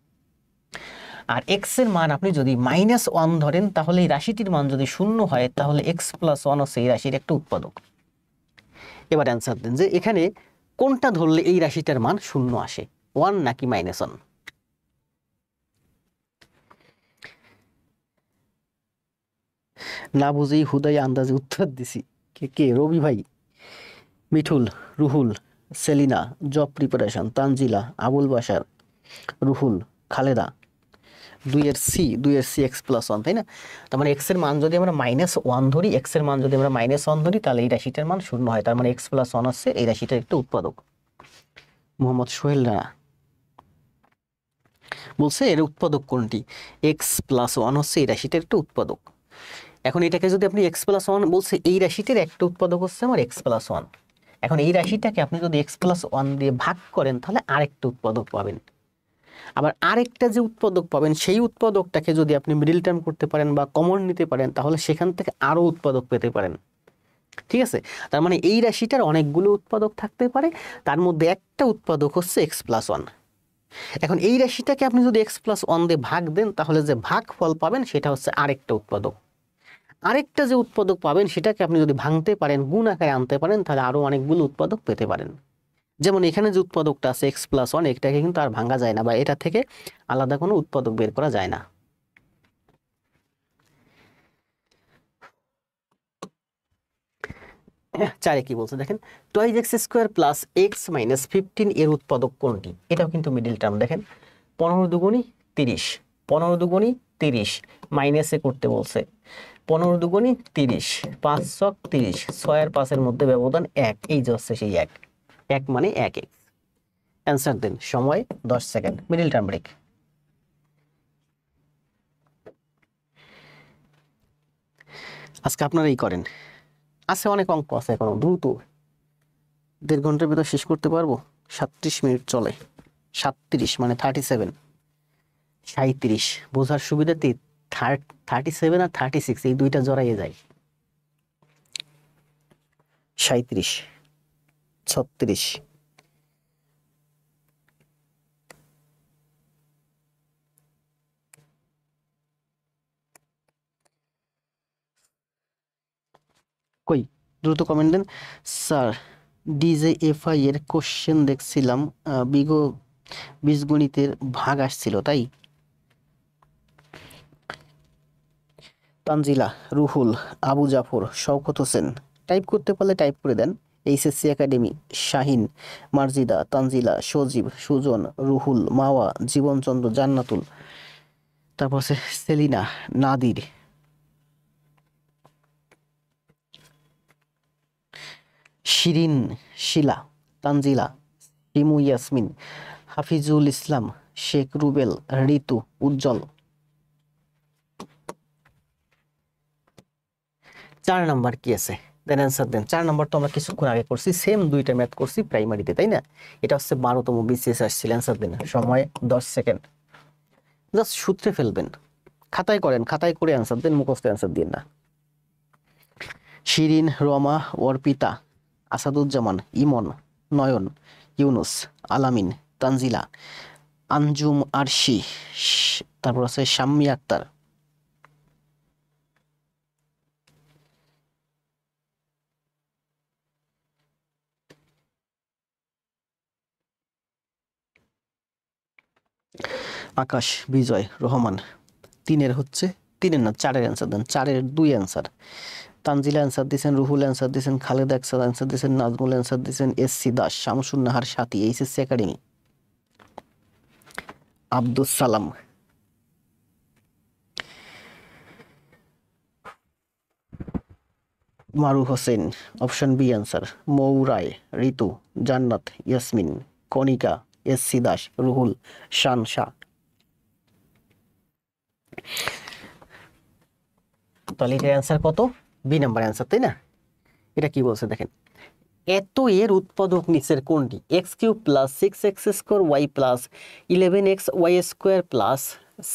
আর এক্স এর মান আপনি যদি -1 ধরেন তাহলে এই রাশিটির মান যদি 0 হয় তাহলে x + 1 হচ্ছে এই রাশির একটা উৎপাদক। এবার অ্যান্সার দেন যে এখানে কোনটা ধরলে এই রাশিটার মান 0 আসে, 1 নাকি -1? না বুঝেই হুদাই আন্দাজে উত্তর দিছি। কে কে? রবি ভাই, মিঠুল, রুহুল, সেলিনা, জব প্রিপারেশন, তানজিলা, আবুল বাশার, রুহুল, খালেদা। 2 এর সি x + 1, তাই না? তার মানে এক্স এর মান যদি আমরা -1 ধরি, এক্স এর মান যদি আমরা -1 ধরি তাহলে এই রাশিটার মান 0 হয়। তার মানে x + 1 হচ্ছে এই রাশিটার একটা উৎপাদক। মোহাম্মদ সোহেল রানা বলছে এর উৎপাদক কোনটি? x + 1 হচ্ছে এই রাশিটার একটা উৎপাদক। এখন এটাকে যদি আপনি x + 1 বলছে, এই রাশিটির একটা উৎপাদক হচ্ছে আমার x + 1। এখন এই রাশিটাকে আপনি যদি x + 1 দিয়ে ভাগ করেন তাহলে আরেকটা উৎপাদক পাবেন। আবার আরেকটা যে উৎপাদক পাবেন সেই উৎপাদকটাকে যদি আপনি মিডল টার্ম করতে পারেন বা কমন নিতে পারেন তাহলে সেখান থেকে আরো উৎপাদক পেতে পারেন। ঠিক আছে? তার মানে এই রাশিটার অনেকগুলো উৎপাদক থাকতে পারে, তার মধ্যে একটা উৎপাদক হচ্ছে x + 1। এখন এই রাশিটাকে আপনি যদি x + 1 দিয়ে ভাগ দেন তাহলে যে ভাগফল পাবেন সেটা হচ্ছে আরেকটা উৎপাদক। আরেকটা যে উৎপাদক পাবেন সেটাকে আপনি যদি ভাঙতে পারেন, গুণ আকারে আনতে পারেন, তাহলে আরো অনেকগুলো উৎপাদক পেতে পারেন। যেমন এখানে যে উৎপাদকটা আছে x + 1, এটাকে কিন্তু আর ভাঙা যায় না বা এটা থেকে আলাদা কোনো উৎপাদক বের করা যায় না। চারে কি বলছে দেখেন, 2x² + x - 15 এর উৎপাদক কোনটি? এটাও কিন্তু মিডল টার্ম। দেখেন 15 দুগুণি 30, 15 দুগুণি 30, মাইনাসে করতে বলছে। 15 দুগুণি 30, 5 ছক 30, 6 আর 5 এর মধ্যে ব্যবধান 1, এই যে হচ্ছে সেই 1, 1 মানে 1x। অ্যান্সার দেন, সময় 10 সেকেন্ড, মিডল টার্ম ব্রেক। আজকে আপনারাই করেন, আছে অনেক অঙ্ক আছে এখনো, দ্রুত 1.5 ঘন্টার ভিতর শেষ করতে পারবো। 37 মিনিট চলে, 37 মানে 37, 37 বোঝার সুবিধাতে 37 আর 36 এই দুইটা জড়াইয়ে যায়। 37, 36। কই, দ্রুত কমেন্ট দেন। স্যার DJFI এর কোশ্চেন দেখছিলাম, বীজগণিতের ভাগ আসছিল তাই। তানজিলা, রুহুল, আবু জাফর, শওকত হোসেন, টাইপ করতে পারলে টাইপ করে দেন। HSC একাডেমি, শাহিন, মার্জিদা, তানজিলা, সজীব, সুজন, রুহুল, মাওয়া, জীবনচন্দ্র, জান্নাতুল, তারপর আছে সেলিনা, নাদির, শিরিন, শিলা, তানজিলা, হিমু ইয়াসমিন, হাফিজুল ইসলাম, শেখ রুবেল, ঋতু, উজ্জ্বল। 4 নাম্বার কি আছে দেন, অ্যান্সার দেন। 4 নাম্বার তো আমরা কিছুক্ষণ আগে করছি, সেম দুইটা ম্যাথ করছি প্রাইমারিতে, তাই না? এটা হচ্ছে 12তম BCS আসছিল। অ্যান্সার দেন, সময় 10 সেকেন্ড। জাস্ট সূত্রে ফেলবেন, খাতায় করেন, খাতায় করে অ্যান্সার দেন, মুখস্থ অ্যান্সার দিন না। শিরিন, রমা, অর্পিতা, আসাদুজ্জামান, ইমন, নয়ন, ইউনুস, আলামিন, তানজিলা, আঞ্জুম, আরশি, তারপর আছে শাম্মী আক্তার। আকাশ, বিজয়, রহমান। 3-এর হচ্ছে, 3-এর না 4-এর অ্যান্সার দেন, 4-এর 2 অ্যান্সার। তানজিলা অ্যান্সার দিয়েছেন, রুহুল অ্যান্সার দিয়েছেন, খালেদা অ্যান্সার দিয়েছেন, নাজমুল অ্যান্সার দিয়েছেন, SC দাস, শামসুন নাহার সাথী, HSC একাডেমি, আব্দুস সালাম, মারু হোসেন, অপশন বি অ্যান্সার, মৌ রায়, ঋতু, জান্নাত, ইয়াসমিন, কণিকা, এস.সি. দাস, রুহুল, শান শাহ। তাহলে এটার অ্যান্সার কত? বি নাম্বার অ্যান্সার, তাই না? এটা কি বলছে দেখেন, এত এর উৎপাদক নিচের কোনটি? X cube plus 6x² y plus 11xy² plus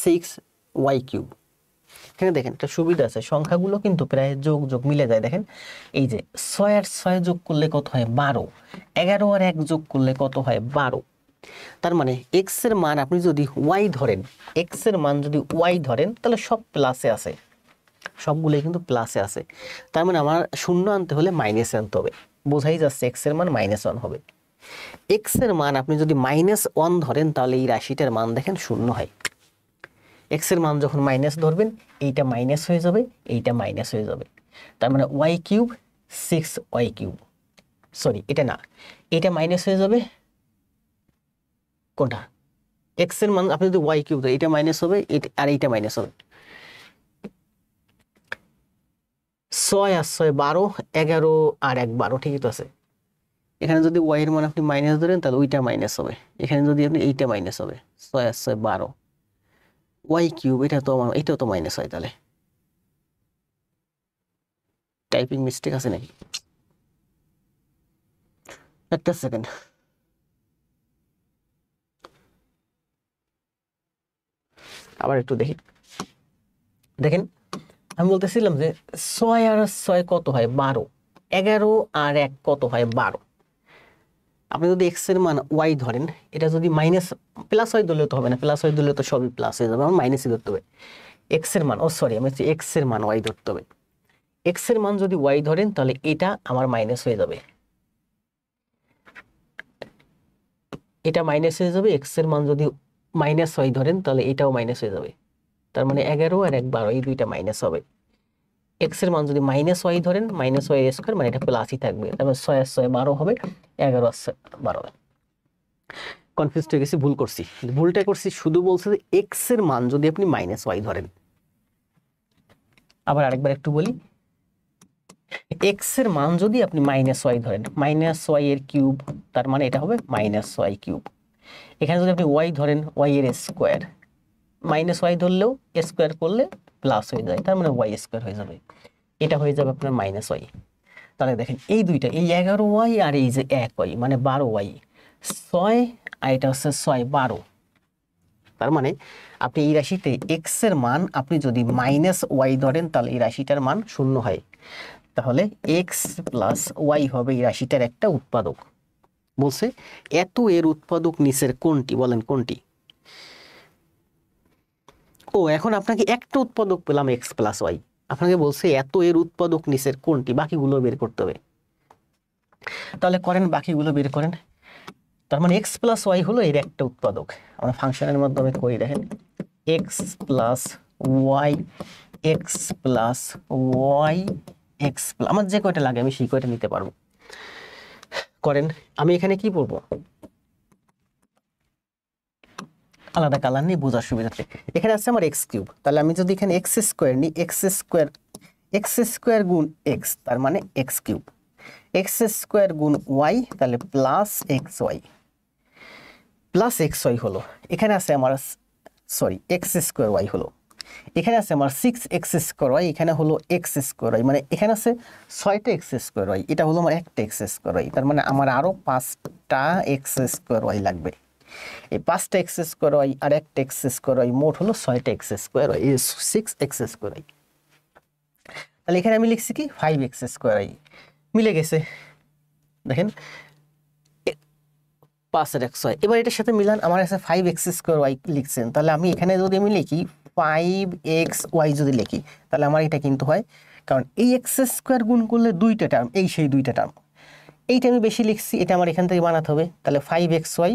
6y³ এখানে দেখেন একটা সুবিধা আছে, সংখ্যাগুলো কিন্তু প্রায় যোগ যোগ মিলে যায়। দেখেন এই যে 6 আর 6 যোগ করলে কত হয়? 12। 11 আর 1 যোগ করলে কত হয়? 12। তার মানে এক্স এর মান আপনি যদি ওয়াই ধরেন, এক্স এর মান যদি ওয়াই ধরেন তাহলে সব প্লাসে আছে, সবগুলোই কিন্তু প্লাসে আছে। তার মানে আমার শূন্য আনতে হলে মাইনাস আনতে হবে। বোঝাই যাচ্ছে এক্স এর মান -1 হবে। এক্স এর মান আপনি যদি -1 ধরেন তাহলে এই রাশিটার মান দেখেন শূন্য হয়। এক্স এর মান যখন মাইনাস ধরবেন এইটা মাইনাস হয়ে যাবে, এইটা মাইনাস হয়ে যাবে। তার মানে y³ 6y³, সরি এটা না, এটা মাইনাস হয়ে যাবে। কোনটা? এক্স এর মান আপনি যদি y³ ধরেন এটা মাইনাস হবে, আর এইটা মাইনাস হবে। 6 আর 6 12, 11 আর 1 12, ঠিকই তো আছে। এখানে যদি y এর মান আপনি মাইনাস ধরেন তাহলে ওইটা মাইনাস হবে, এখানে যদি আপনি এইটা মাইনাস হবে। 6 আর 6 12, y³ এটাও তো মাইনাস হয়। তাহলে টাইপিং মিস্টেক আছে নাকি? একটা সেকেন্ড। আবার একটু দেখি। দেখেন আমি বলতেছিলাম যে 6 আর 6 কত হয়? 12। 11 আর 1 কত হয়? 12। আপনি যদি এক্স এর মান ওয়াই ধরেন, এটা যদি মাইনাস প্লাস হয় ধরলে তো হবে না, প্লাস হয় ধরলে তো সবই প্লাস হয়ে যাবে, আমার মাইনাসই ধরতে হবে। এক্স এর মান, আমি এক্স এর মান ওয়াই ধরতে হবে। এক্স এর মান যদি ওয়াই ধরেন তাহলে এটা আমার মাইনাস হয়ে যাবে, এটা মাইনাস হয়ে যাবে। এক্স এর মান যদি মাইনাস ওয়াই ধরেন তাহলে এটাও মাইনাস হয়ে যাবে। তার মানে 11 আর 1 12, এই দুইটা মাইনাস হবে। এক্স এর মান যদি মাইনাস ওয়াই ধরেন, মাইনাস ওয়াই স্কোয়ার, মানে এটা প্লাসই থাকবে। তারপর 6 আর 6 12 হবে, 11 আর 12 হবে। কনফিউজ হয়ে গেছি, ভুল করছি। ভুলটা করছি, শুধু বলছে যে এক্স এর মান যদি আপনি মাইনাস ওয়াই ধরেন। আবার আরেকবার একটু বলি, এক্স এর মান যদি আপনি মাইনাস ওয়াই ধরেন, মাইনাস ওয়াই এর কিউব, তার মানে এটা হবে -y³। এখানে যদি আপনি ওয়াই ধরেন, ওয়াই এর স্কোয়ার, মাইনাস ওয়াই ধরলেও স্কোয়ার করলে প্লাস হয়ে যায়, তার মানে y² হয়ে যাবে। এটা হয়ে যাবে আপনার -y। তাহলে দেখেন এই দুইটা, এই 11y আর এই যে 1y মানে 12y, 6 আর এটা হচ্ছে 6 12। তার মানে আপনি এই রাশিতে এক্স এর মান আপনি যদি -y ধরেন তাহলে এই রাশিটার মান 0 হয়। তাহলে এক্স প্লাস ওয়াই হবে এই রাশিটার একটা উৎপাদক। বলছে এত এর উৎপাদক নিচের কোনটি? বলেন কোনটি? ও এখন আপনাকে একটা উৎপাদক পেলাম এক্স প্লাস ওয়াই, আপনাকে বলছে এত এর উৎপাদক নিচের কোনটি, বাকিগুলো বের করতে হবে। তাহলে করেন, বাকিগুলো বের করেন। তার মানে এক্স প্লাস ওয়াই হলো এর একটা উৎপাদক। আমরা ফাংশনের মাধ্যমে করি, দেখেন x plus y, x plus y, x plus, আমার যে কয়টা লাগে আমি সেই কয়টা নিতে পারবো। করেন, আমি এখানে কি পড়বো? আলাদা কালার নিয়ে বোঝার সুবিধাতে। এখানে আছে আমার x³, তাহলে আমি যদি এখানে x² নিই, x² গুণ এক্স, তার মানে x³, x² গুণ ওয়াই, তাহলে প্লাস xy, প্লাস xy হলো। এখানে আছে আমার সরি x² y হলো। এখানে আছে আমার 6x² y, এখানে হলো x² y, মানে এখানে আছে 6টা x² y, এটা হলো আমার একটা x² y, তার মানে আমার আরো 5টা x² y লাগবে। এই 5টা x² y আর একটা x² y, মোট হলো 6টা x² y, 6x² y। তাহলে এখানে আমি লিখছি কি 5x² y, মিলে গেছে। দেখেন 5 আর 1 6, এবার এটার সাথে মিলান, আমার কাছে 5x² y লিখছেন, তাহলে আমি এখানে যদি আমি লিখি 5xy যদি লিখি তাহলে আমার এটা কিন্তু হয়, কারণ এই x² গুণ করলে দুইটা টার্ম, এই সেই দুইটা টার্ম, এইটা আমি বেশি লিখছি, এটা আমার এখান থেকে বানাতে হবে। তাহলে 5xy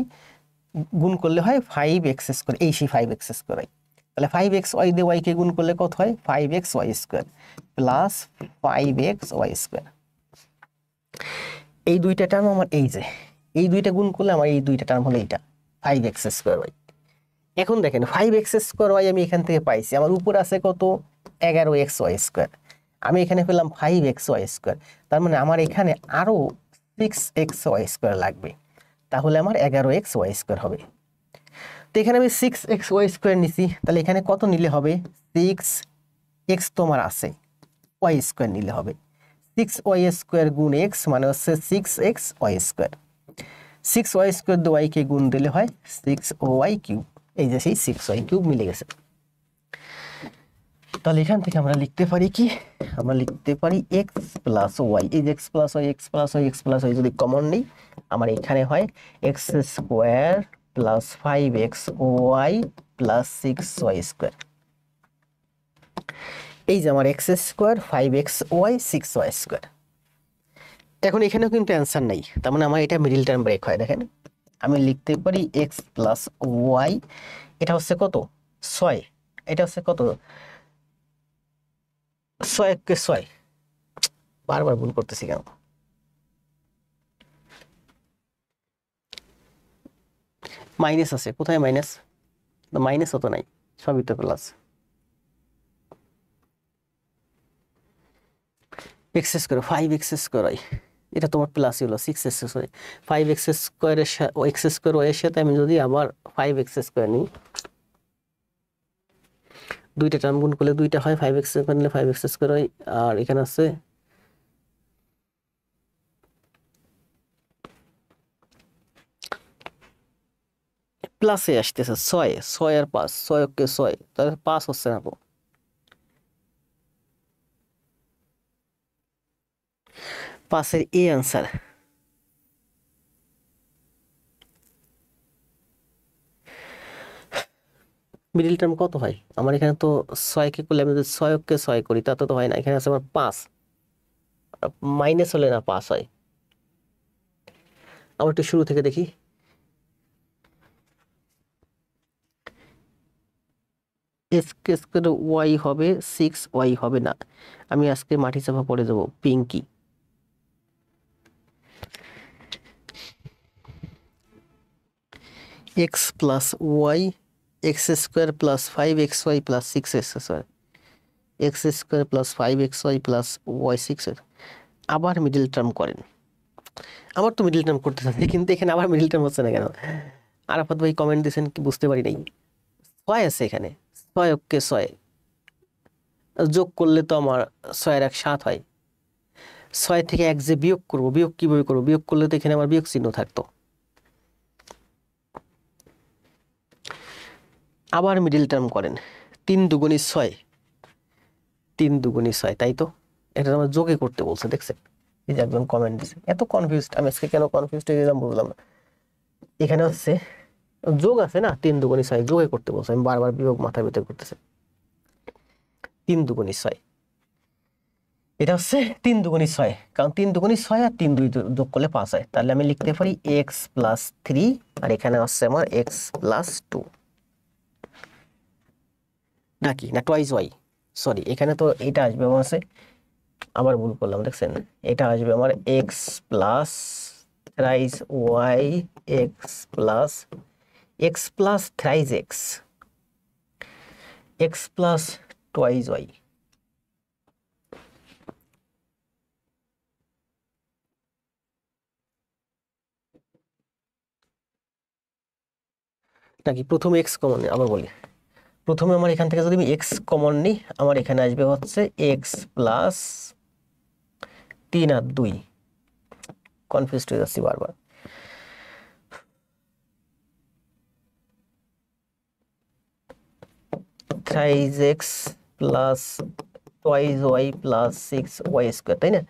গুণ করলে হয় 5x², এই সেই 5x², তাহলে 5xy দিয়ে y কে গুণ করলে কত হয়? 5xy² plus 5xy²। এই দুইটা টার্ম আমার, এই যে এই দুইটা গুণ করলে আমার এই দুইটা টার্ম হলো এইটা 5x²y। এখন দেখেন 5x² আমি এখান থেকে পাইছি, আমার উপর আছে কত? 11xy², আমি এখানে পেলাম 5xy², তার মানে আমার এখানে আরো 6xy² লাগবে। তাহলে আমার 11x² হবে। তো এখানে আমি 6xy² নিছি, তাহলে এখানে কত নিলে হবে? 6x তো আমার আছে, y² নিলে হবে। 6y² গুণ x মানে হচ্ছে 6xy²। 6y² দিয়ে y কে গুণ দিলে হয় 6y³। এই যে সেই 6y³ মিলে গেছে। তাহলে এখান থেকে আমরা লিখতে পারি কি? আমরা লিখতে পারি x প্লাস ওয়াই। এই যে x প্লাস ওয়াই যদি কমন নিই, আমার এখানে হয় x² plus 5xy plus 6y²। এই যে আমার x², 5xy, 6y²। এখন এখানেও কিন্তু অ্যান্সার নাই, তার মানে আমার এটা মিডল টার্ম ব্রেক হয়। দেখেন আমি লিখতে পারি x প্লাস ওয়াই, এটা হচ্ছে কত? 6, এটা হচ্ছে কত? 6 বারবার ভুল করতেছি কেন? মাইনাস আছে, কোথায় মাইনাস? মাইনাস হতো নাই, সবই তো প্লাস। x², 5x², এটা তোমার প্লাস হলো 6x²। 5x² এর সাথে আমি যদি আবার 5x² নিই, দুইটা টার্ম গুণ করলে দুইটা হয়, 5x² নিলে 5x² হয়। আর এখানে আছে প্লাসে আসতেছে 6 আর 5, 6 তাহলে 5 হচ্ছে না। 5-এর এ আনসার। মিডিল টার্ম কত হয় আমার? এখানে তো 6 কে করলে আমি যদি 6 করি তাতে তো হয় না। এখানে আছে আমার 5, মাইনাস হলে না 5 হয়। আবার একটু শুরু থেকে দেখি। x² ওয়াই হবে 6y হবে না। আমি আজকে মাটি চাপা পড়ে যাব, Pinki. x plus y, x² plus 5xy plus 6x², x² plus 5xy plus y6। আবার মিডিল টার্ম করেন। আবার তো মিডিল টার্ম করতে চাচ্ছি, কিন্তু এখানে আবার মিডিল টার্ম হচ্ছে না কেন? আরাফাত ভাই কমেন্ট দিয়েছেন কি বুঝতে পারি নাই। 6 আছে এখানে, 6 যোগ করলে তো আমার 6-এর 1 7 হয়। 6 থেকে 1 যে বিয়োগ করবো, বিয়োগ কিভাবে করবো? বিয়োগ করলে তো এখানে আমার বিয়োগ চিহ্ন থাকতো। আবার মিডিল টার্ম করেন। 3 দুগুণী 6, 3 দুগুণী 6, তাই তো? এটা আমার যোগে করতে বলছে, দেখছেন? এই যে একজন কমেন্ট দিচ্ছে, এত কনফিউজড আমি আজকে, কেন কনফিউজড হয়ে গেলাম বুঝলাম না। এখানে হচ্ছে যোগ আছে না, 3 দুগুণী 6 যোগে করতে বলছে, আমি বারবার বিয়োগ মাথার ভিতরে করতেছে। 3 দুগুণী 6, এটা হচ্ছে 3 দুগুণী 6, কারণ 3 দুগুণী 6 আর 3 2 যোগ করলে 5 হয়। তাহলে আমি লিখতে পারি x প্লাস 3, আর এখানে হচ্ছে আমার x প্লাস 2, নাকি না টুয়াইস ওয়াই? সরি, এখানে তো এটা আসবে আমার হচ্ছে, আবার ভুল করলাম, দেখছেন? এটা আসবে আমার x plus thrice y, x plus thrice x plus twice y. নাকি প্রথমে x কমন নিই? আবার বলি, প্রথমে আমার এখান থেকে যদি আমি x কমন নিই, আমার এখানে আসবে হচ্ছে x প্লাস 3 আর 2। কনফিউজড হয়ে যাচ্ছি বারবার। Thrice x plus twice y plus 6y², তাই না?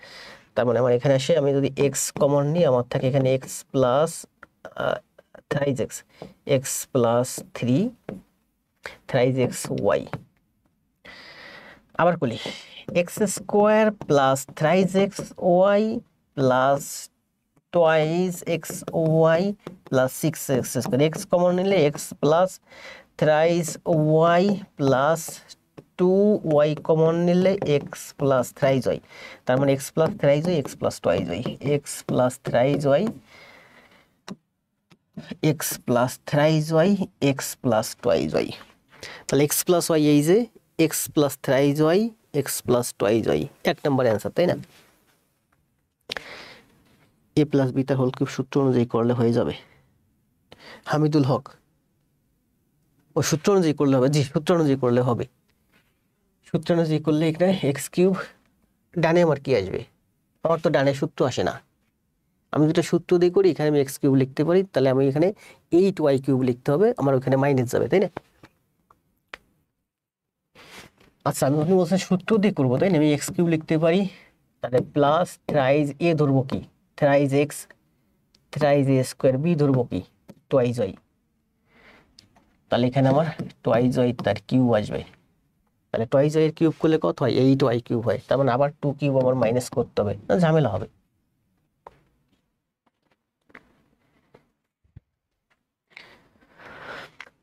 তার মানে আমার এখানে আসে, আমি যদি x কমন নিই, আমার থাকে এখানে x plus thrice x plus 3 thrice y। আবার বলি, x² plus thrice y plus twice y plus 6x²। x common নিলে x plus thrice y plus 2y common নিলে x প্লাস থ্রাইস y। তার মানে x plus thrice y, x plus twice y, x plus thrice y, x plus thrice y, x plus twice y। তাহলে x plus y এই যে x plus thrice y, x plus twice y, 1 নম্বর answer, তাই না? a plus b তার whole cube সূত্র অনুযায়ী করলে হয়ে যাবে। হামিদুল হক, ও সূত্র অনুযায়ী করলে হবে, জি সূত্র অনুযায়ী করলে হবে। সূত্র অনুযায়ী করলে এখানে এক্স কিউব, ডানে আমার কি আসবে, আমার তো ডানে সূত্র আসে না, আমি যেটা সূত্র দিয়ে করি এখানে আমি এক্স কিউব লিখতে পারি, তাহলে আমি এখানে 8y কিউব লিখতে হবে, আমার ওখানে মাইনাস যাবে, তাই না? আচ্ছা আমি আপনি বলছেন সূত্র দিয়ে করবো, তাই না? আমি এক্স কিউব লিখতে পারি, তাহলে প্লাস থ্রাইজ এ ধরবো কি, থ্রাইজ এক্স, থ্রাইজ এ স্কোয়ার, বি ধরবো কি, টোয়াইজ ওয়াই, তাহলে এখানে আমার টোয়াইজ ওয়াই তার কিউব আসবে, তাহলে টোয়াইজ ওয়াই এর কিউব করলে কত হয়, 8y কিউব হয়, তার মানে আবার 2 কিউব আমার মাইনাস করতে হবে, না ঝামেলা হবে।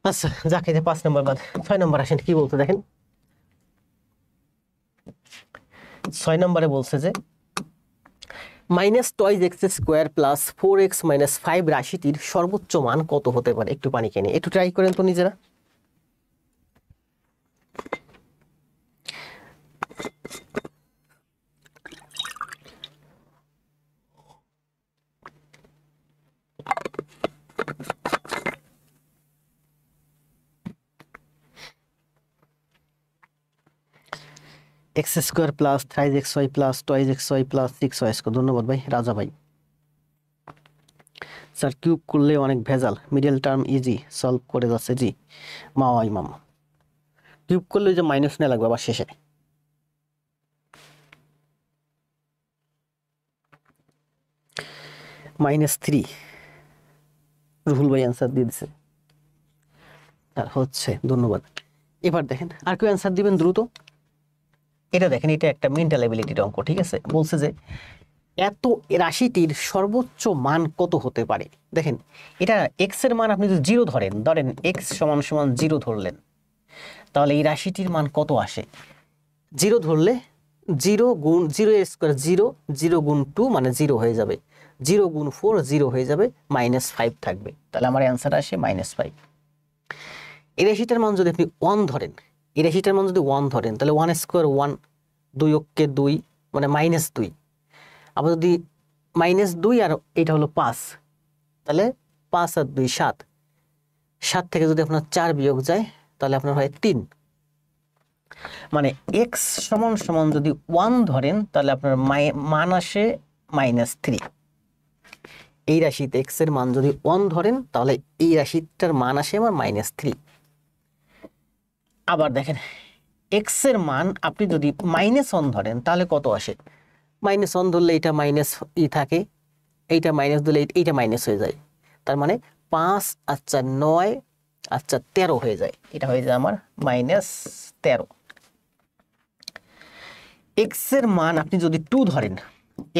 আচ্ছা যাকে যে 5 নম্বর বাদ, 6 নম্বর আসেন কি বলতে দেখেন। 6 নম্বরে বলছে যে minus toys x square plus 4x minus 5 রাশিটির সর্বোচ্চ মান কত হতে পারে, একটু পানি খেয়ে নিয়ে একটু ট্রাই করেন তো নিজেরা। X square plus thrice x y plus twice x y plus 6y square, ধন্যবাদ ভাই রাজা ভাই। স্যার কিউব করলে অনেক ভেজাল, মিডল টার্ম ইজি সলভ করে যাচ্ছে, জি মামা ইমাম। কিউব করলে যে মাইনাস না লাগবে আবার শেষে। -3, রুহুল ভাই অ্যান্সার দিয়ে দিচ্ছে, আর হচ্ছে ধন্যবাদ। এবার দেখেন আর কেউ অ্যান্সার দিবেন দ্রুত। এটা দেখেন, এটা একটা মেন্টাল এবিলিটির অঙ্ক, ঠিক আছে? বলছে যে এত রাশিটির সর্বোচ্চ মান কত হতে পারে। দেখেন এটা এক্স এর মান আপনি যদি 0 ধরেন, এক্স সমান সমান 0 ধরলেন, তাহলে এই রাশিটির মান কত আসে? 0 ধরলে 0 গুণ 0 এর স্কোয়ার 0, 0 গুণ 2 মানে 0 হয়ে যাবে, 0 গুণ 4 0 হয়ে যাবে, -5 থাকবে, তাহলে আমার অ্যান্সার আসে -5। এই রাশিটার মান যদি আপনি 1 ধরেন, এই রাশিটার মান যদি 1 ধরেন, তাহলে 1 স্কোয়ার 1, 2 অক্ষে 2 মানে -2, আবার যদি -2 আর এটা হলো 5, তাহলে 5 আর 2 7, 7 থেকে যদি আপনার 4 বিয়োগ যায় তাহলে আপনার হয় 3, মানে এক্স সমান সমান যদি 1 ধরেন তাহলে আপনার মান আসে -3। এই রাশিতে এক্স এর মান যদি 1 ধরেন তাহলে এই রাশিটার মান আসে আমার -3। আবার দেখেন এক্স এর মান আপনি যদি -1 ধরেন তাহলে কত আসে, -1 ধরলে এটা মাইনাস থাকে, এইটা মাইনাস দিলে এইটা মাইনাস হয়ে যায়, তার মানে 5 আচ্ছা 9 আচ্ছা 13 হয়ে যায়, এটা হয়ে যায় আমার -13। এক্স এর মান আপনি যদি 2 ধরেন,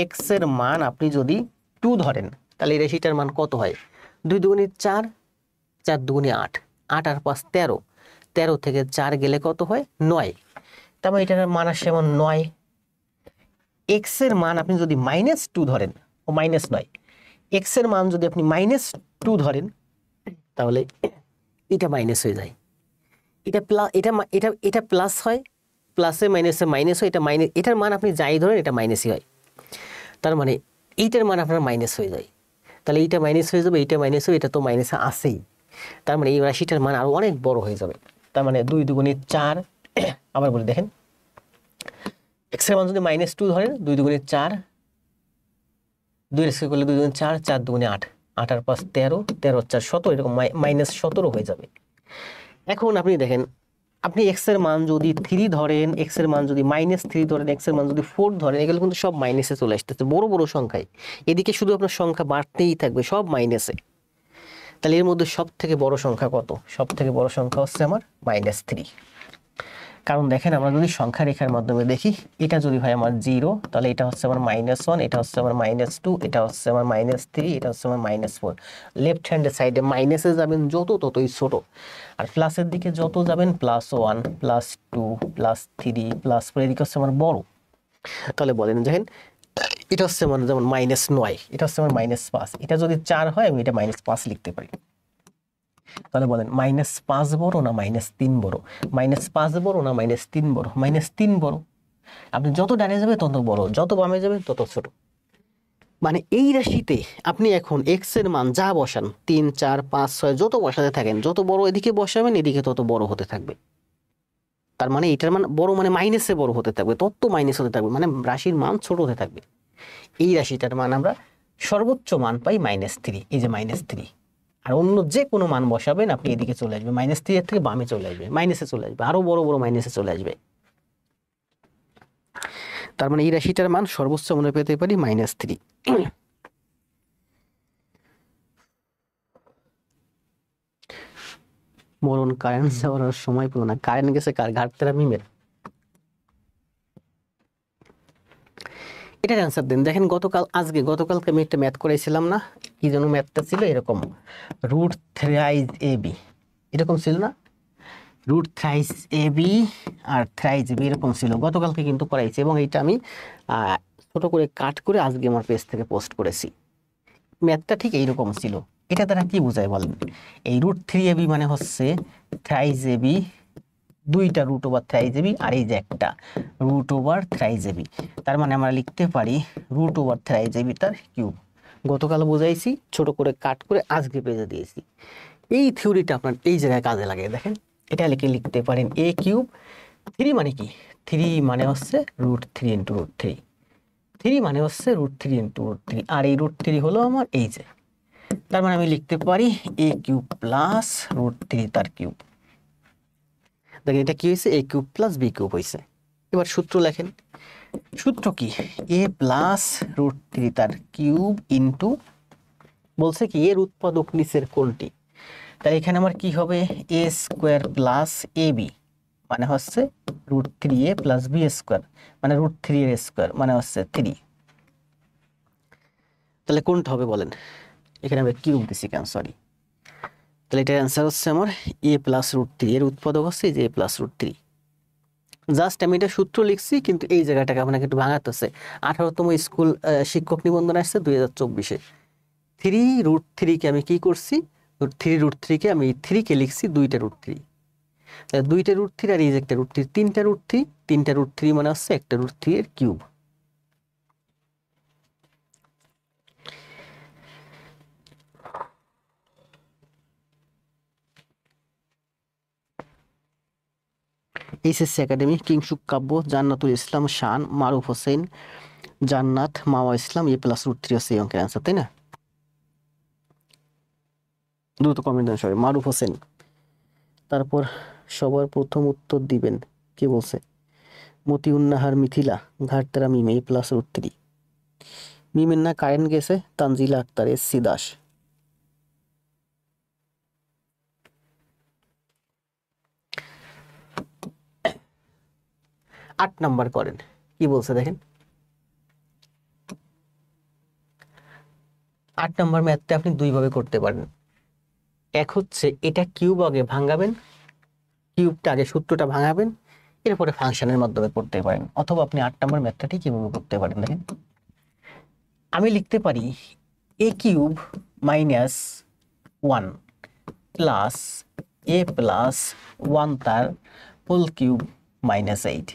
এক্স এর মান আপনি যদি 2 ধরেন তাহলে এই রাশিটার মান কত হয়, 2 দুগুণে 4, 4 দুগুণে 8, 8 আর 5 13, 13 থেকে 4 গেলে কত হয় 9, তার মানে এটার মান আসে যেমন 9। এক্স এর মান আপনি যদি -2 ধরেন, ও -9, এক্স এর মান যদি আপনি -2 ধরেন তাহলে এটা মাইনাস হয়ে যায়, এটা প্লাস, এটা প্লাস হয়, প্লাসে মাইনাসে মাইনাস হয়, এটা মাইনাস, এটার মান আপনি যাই ধরেন এটা মাইনাসই হয়, তার মানে এইটার মান আপনার মাইনাস হয়ে যায়, তাহলে এইটা মাইনাস হয়ে যাবে, এইটা মাইনাস হবে, এটা তো মাইনাসে আসেই, তার মানে এই রাশিটার মান আরো অনেক বড় হয়ে যাবে, তার মানে 2 দুগুণে 4, আবার বলি দেখেন এক্স এর মান যদি -2 ধরেন, 2 দুগুণে 4, 2 এর স্কয়ার করলে 2 দুগুণে 4, 4 দুগুণে 8, 8 আর 5 13, 13 আর 4 17, এরকম -17 হয়ে যাবে। এখন আপনি দেখেন আপনি এক্স এর মান যদি 3 ধরেন, এক্স এর মান যদি -3 ধরেন, এক্স এর মান যদি 4 ধরেন, এগুলো কিন্তু সব মাইনাসে চলে আসতেছে, বড় বড় সংখ্যায়, এদিকে শুধু আপনার সংখ্যা বাড়তেই থাকবে, সব মাইনাসে। তাহলে এর মধ্যে সব থেকে বড় সংখ্যা কত, সব থেকে বড় সংখ্যা হচ্ছে আমার -3, কারণ দেখেন আমরা যদি সংখ্যা রেখার মাধ্যমে দেখি, এটা যদি হয় আমার 0 তাহলে এটা হচ্ছে আমার -1, এটা হচ্ছে আমার -2, এটা হচ্ছে আমার -3, এটা হচ্ছে আমার -4, লেফট হ্যান্ডের সাইডে মাইনাসে যাবেন যত ততই ছোট, আর প্লাসের দিকে যত যাবেন +1 +2 +3 +4, এদিকে হচ্ছে আমার বড়। তাহলে বলেন দেখেন এটা হচ্ছে আমার যেমন -9, এটা হচ্ছে আমার -5, এটা যদি 4 হয় আমি এটা -5 লিখতে পারি, তাহলে বলেন -5 বড় না -3 বড়, -5 বড় না -3 বড়, -3 বড়। আপনি যত ডানে যাবে তত বড়, যত বামে যাবে তত ছোট। মানে এই রাশিতে আপনি এখন এক্স এর মান যা বসান 3 4 5 6 যত বসাতে থাকেন, যত বড় এদিকে বসাবেন এদিকে তত বড় হতে থাকবে। তার মানে এটার মান বড় মানে মাইনাসে বড় হতে থাকবে, তত মাইনাস হতে থাকবে, মানে রাশির মান ছোট হতে থাকবে। এই রাশিটার মান আমরা সর্বোচ্চ মান পাই -3, এই যে -3। আর অন্য যে কোনো মান বসাবেন আপনি এদিকে চলে আসবে, -3 এর থেকে বামে চলে আসবে, মাইনাসে চলে আসবে, আরো বড় বড় মাইনাসে চলে আসবে। তার মানে এই রাশিটার মান সর্বোচ্চ মনে পেতে পারি -3। মরণ কারেন্ট যাওয়ার আর সময় পেল না, কারেন্ট গেছে কার? ঘাটতেরা মিমের। এটার অ্যান্সার দেন। দেখেন গতকালকে আমি একটা ম্যাথ করাইছিলাম না, কি যেন ম্যাথটা ছিল, এরকম √3 এরকম ছিল না, √3 আর 3 এরকম ছিল, গতকালকে কিন্তু করাইছি, এবং এইটা আমি ছোট করে কাট করে আজকে আমার পেজ থেকে পোস্ট করেছি। ম্যাথটা ঠিক এইরকম ছিল। এটা দ্বারা কি বোঝায় বলেন? এই √3 মানে হচ্ছে 3 দুইটা √3 আর এই যে একটা √3। তার মানে আমরা লিখতে পারি √3 তার কিউব। গতকাল বুঝাইছি, ছোট করে কাট করে আজকে পেজে দিয়েছি। এই থিওরিটা আপনার এই জায়গায় কাজে লাগে। দেখেন এটা লিখতে পারেন a³ 3 মানে কি? 3 মানে হচ্ছে √3 × √3, 3 মানে হচ্ছে √3 × √3, আর এই √3 হলো আমার এই যে। তার মানে আমি লিখতে পারি a³ প্লাস √3 তার কিউব। দেখেন এটা কি হয়েছে? a³ প্লাস b³ হয়েছে। এবার সূত্র লেখেন। সূত্র কি? a প্লাস √3 তার কিউব ইন্টু, বলছে কি এর উৎপাদক নিচের কোনটি? তাহলে এখানে আমার কি হবে? a² প্লাস ab মানে হচ্ছে √3a প্লাস b², মানে √3 এর স্কোয়ার মানে হচ্ছে 3। তাহলে কোনটা হবে বলেন? এখানে আমরা কিউব দিছি কেন, সরি। তাহলে এটার অ্যান্সার হচ্ছে আমার a প্লাস √3, এর উৎপাদক হচ্ছে যে a প্লাস √3। জাস্ট আমি এটা সূত্র লিখছি, কিন্তু এই জায়গাটাকে আপনাকে একটু ভাঙাতে হচ্ছে। 18তম স্কুল শিক্ষক নিবন্ধন আসছে 2024-এ। 3√3 কে আমি কি করছি? 3√3 কে আমি 3 কে লিখছি 2টা √3, তাহলে 2টা √3 আর এই যে একটা √3, 3টা √3, 3টা √3 মানে হচ্ছে একটা √3 এর কিউব। এইচএসসি একাডেমি, কিংসুক কাব্য, জান্নাতুল ইসলাম শান, মারুফ হোসেন, জান্নাত, মাওয়া ইসলাম, a প্লাস √3 হচ্ছে এই অঙ্কের অ্যান্সার, তাই না? দ্রুত কমেন্ট দেন সবাই। মারুফ হোসেন। তারপর সবার প্রথম উত্তর দিবেন, কে বলছে? মতিউন্নাহার মিথিলা, ঘাটতারা মিম, a প্লাস √3। মিমের না কারেন্ট গেছে? তানজিলা আক্তার, এসসি দাস। আট নাম্বার করেন, কি বলছে দেখেন। 8 নাম্বার ম্যাথটা আপনি দুইভাবে করতে পারেন। এক হচ্ছে এটা কিউব আগে ভাঙাবেন, কিউবটা আগে সূত্রটা ভাঙাবেন, এরপরে ফাংশনের মাধ্যমে করতে পারেন। অথবা আপনি 8 নাম্বার ম্যাথটা ঠিক কিভাবে করতে পারেন দেখেন। আমি লিখতে পারি a³ - 1 প্লাস a প্লাস 1 তার হোল কিউব -8।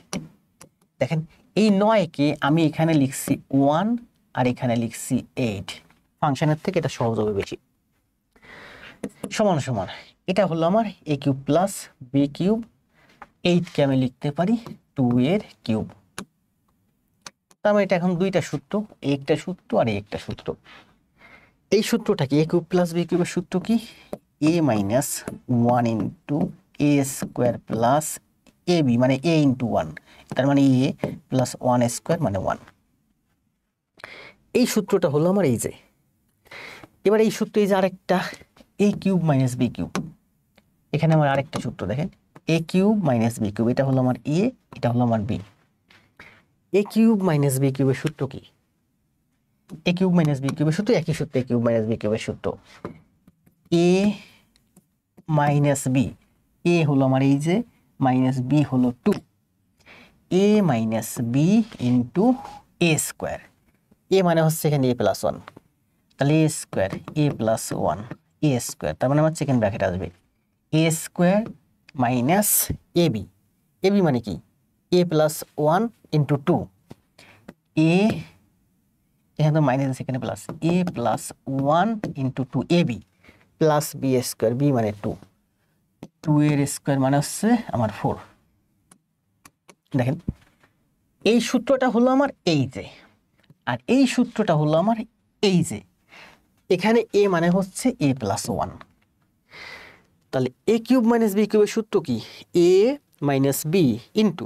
দেখেন এই 9 কে আমি এখানে লিখছি 1 আর এখানে লিখছি 8। ফাংশনের থেকে এটা সহজ হবে বেশি। সমান সমান এটা হলো আমার a³ প্লাস b³ 8 কে আমি লিখতে পারি 2 এর কিউব। তার মানে এটা এখন দুইটা সূত্র, একটা সূত্র আর একটা সূত্র। এই সূত্রটা কি? a³ প্লাস b³ এর সূত্র কি? a - 1 into a² plus ab মানে a ইন্টু 1, তার মানে a প্লাস 1² মানে 1। এই সূত্রটা হলো আমার এই যে। এবার এই সূত্র, এই যে আরেকটা a³ - b³, এখানে আমার আরেকটা সূত্র দেখেন a³ - b³, এটা হলো আমার a, এটা হলো আমার b। a³ - b³ এর সূত্র কি? a³ - b³ এর সূত্র একই সূত্র, a³ - b³ এর সূত্র a - b, a হলো আমার এই যে, মাইনাস b হলো 2, a - b into a²। a মানে হচ্ছে এখানে a প্লাস 1, তাহলে a² a প্লাস 1 a², তার মানে আমার সেকেন্ড ব্র্যাকেট আসবে a² মাইনাস ab। ab মানে কি? a প্লাস 1 ইন্টু 2, a এখানে তো মাইনাস আছে, এখানে plus A plus 1 into 2 A B plus B square, B মানে 2, 2 এর স্কোয়ার মানে হচ্ছে আমার 4। দেখেন এই সূত্রটা হলো আমার এই যে, আর এই সূত্রটা হলো আমার এই যে। এখানে এ মানে হচ্ছে এ প্লাস 1, তাহলে এ কিউব মাইনাস বি কিউবের সূত্র কি? এ মাইনাস বি ইন্টু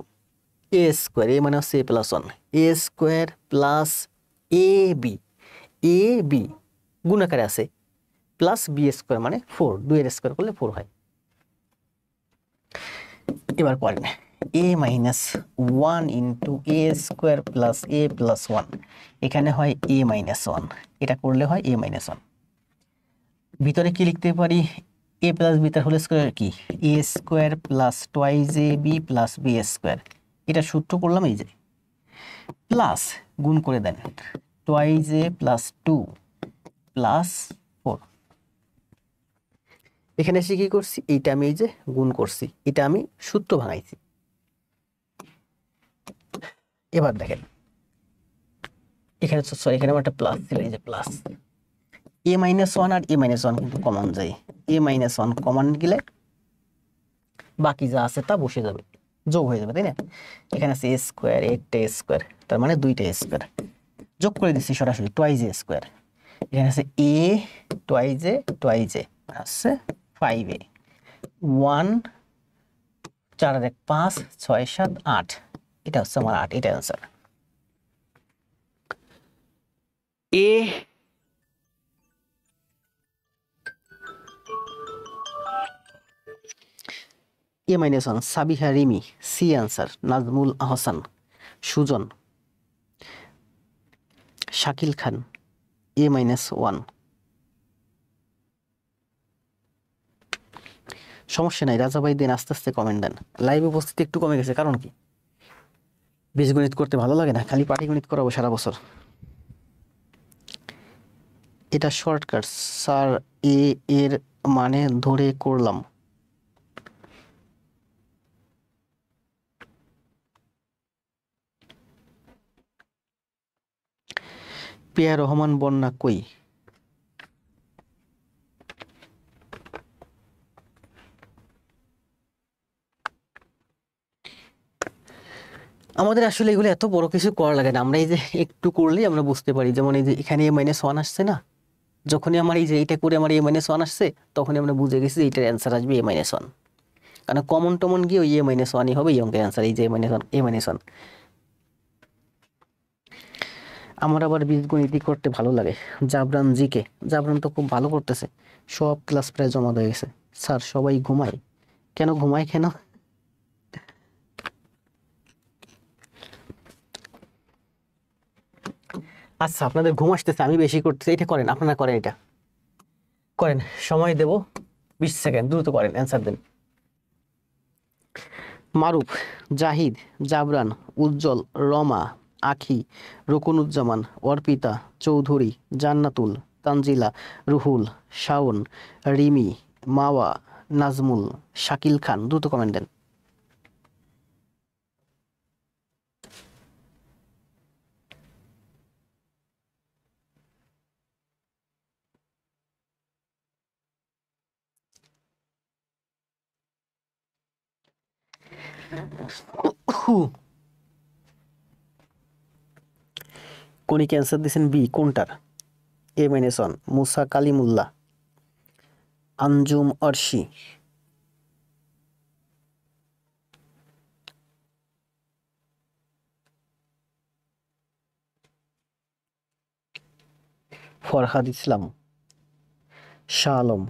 এ স্কোয়ার, এ মানে হচ্ছে এ plus 1, A square plus A B, A B গুণ আকারে আছে, প্লাস বি স্কোয়ার মানে 4, 2 এর স্কোয়ার করলে 4 হয়। এবার করেন এ minus 1 into A square plus A plus 1, এখানে হয় এ মাইনাস 1, এটা করলে হয় এ মাইনাস 1। ভিতরে কি লিখতে পারি? এ প্লাস বি তার হোল স্কোয়ার কি? A square plus twice A B plus B square, এটা সূত্র করলাম এই যে, প্লাস গুণ করে দেন টোয়াইজ এ প্লাস 2 প্লাস 4। এখানে এসে কি করছি? এইটা আমি এই যে গুণ করছি, এটা আমি সূত্র ভাঙাইছি। এবার দেখেন এখানে সরি, এখানে আমার একটা প্লাস ছিল, এই যে প্লাস এ মাইনাস 1 আর এ মাইনাস 1 কিন্তু কমন যায়, এ মাইনাস 1 কমন গেলে বাকি যা আছে তা বসে যাবে, যোগ হয়ে যাবে, তাই না? এখানে আছে এ স্কোয়ার, একটা স্কোয়ার, তার মানে 2টা স্কোয়ার, যোগ করে দিচ্ছি সরাসরি টোয়াইজ এ স্কোয়ার। এখানে আছে এ টোয়াইজ এ আছে 5a, 1 4 আর 1 5 6 7 8, এটা হচ্ছে আমার 8, এটা answer. A A minus 1 Sabiha Rimi, C answer. Nazmul Ahsan, Sujan, Shakil Khan, A minus 1। সমস্যা নাই রাজা ভাই, দেন আস্তে আস্তে কমেন্ট দেন। লাইভ উপস্থিতি একটু কমে গেছে, কারণ কি? বীজগণিত করতে ভালো লাগে না, খালি পাটিগণিত করাবো সারা বছর। এটা শর্টকাট স্যার, এ এর মানে ধরে করলাম। পিয়া রহমান বন্যা কই? আমাদের আসলে এগুলো এত বড় কিছু করা লাগে না, আমরা এই যে একটু করলেই আমরা বুঝতে পারি। যেমন এই যে এখানে এ মাইনাস 1 আসছে না, যখনই আমার এই যে এটা করে আমার এ মাইনাস 1 আসছে, তখনই আমরা বুঝে গেছি এটার অ্যান্সার আসবে এ মাইনাস 1, কারণ কমন টমন গিয়ে ওই এ মাইনাস 1ই হবে এই অঙ্কের অ্যান্সার, এই যে এ মাইনাস 1, এ মাইনাস 1। আমার আবার বীজগণিতই করতে ভালো লাগে। জাবরান জিকে, জাবরান তো খুব ভালো করতেছে, সব ক্লাস প্রায় জমা হয়ে গেছে। স্যার সবাই ঘুমায় কেন? ঘুমায় কেন? আচ্ছা আপনাদের ঘুম আসতেছে, আমি বেশি করতেছি, এটা করেন, আপনারা করেন, এটা করেন, সময় দেব 20 সেকেন্ড, দ্রুত করেন, অ্যান্সার দেন। মারুফ, জাহিদ, জাবরান, উজ্জ্বল, রমা, আখি, রকুনুজ্জামান, অর্পিতা, চৌধুরী, জান্নাতুল, তানজিলা, রুহুল, শাওন, রিমি, মাওয়া, নাজমুল, শাকিল খান, দ্রুত কমেন্ট দেন। কোনি ক্যান্সার দিয়েছেন বি, কোনটার? A minus 1। Musa Kalimullah, Anjum Arshi, Farhad Islam, Shah Alam,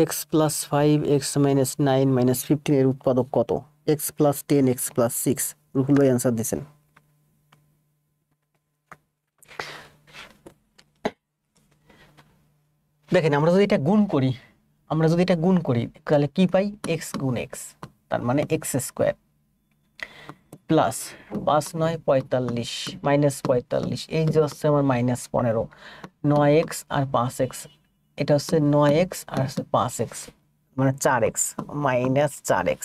x plus 5 x minus 9 minus 15 এর উৎপাদক কত? X plus 10 x plus 6। Ruhul ভাই অ্যান্সার দিয়েছেন। দেখেন আমরা যদি এটা গুণ করি, তাহলে কি পাই? এক্স গুণ এক্স, তার মানে এক্স স্কোয়ার। প্লাস 5 9 45 মাইনাস 45, এই যে হচ্ছে আমার -15, 9x আর 5x, এটা হচ্ছে 9x আর হচ্ছে 5x, মানে 4x মাইনাস 4x।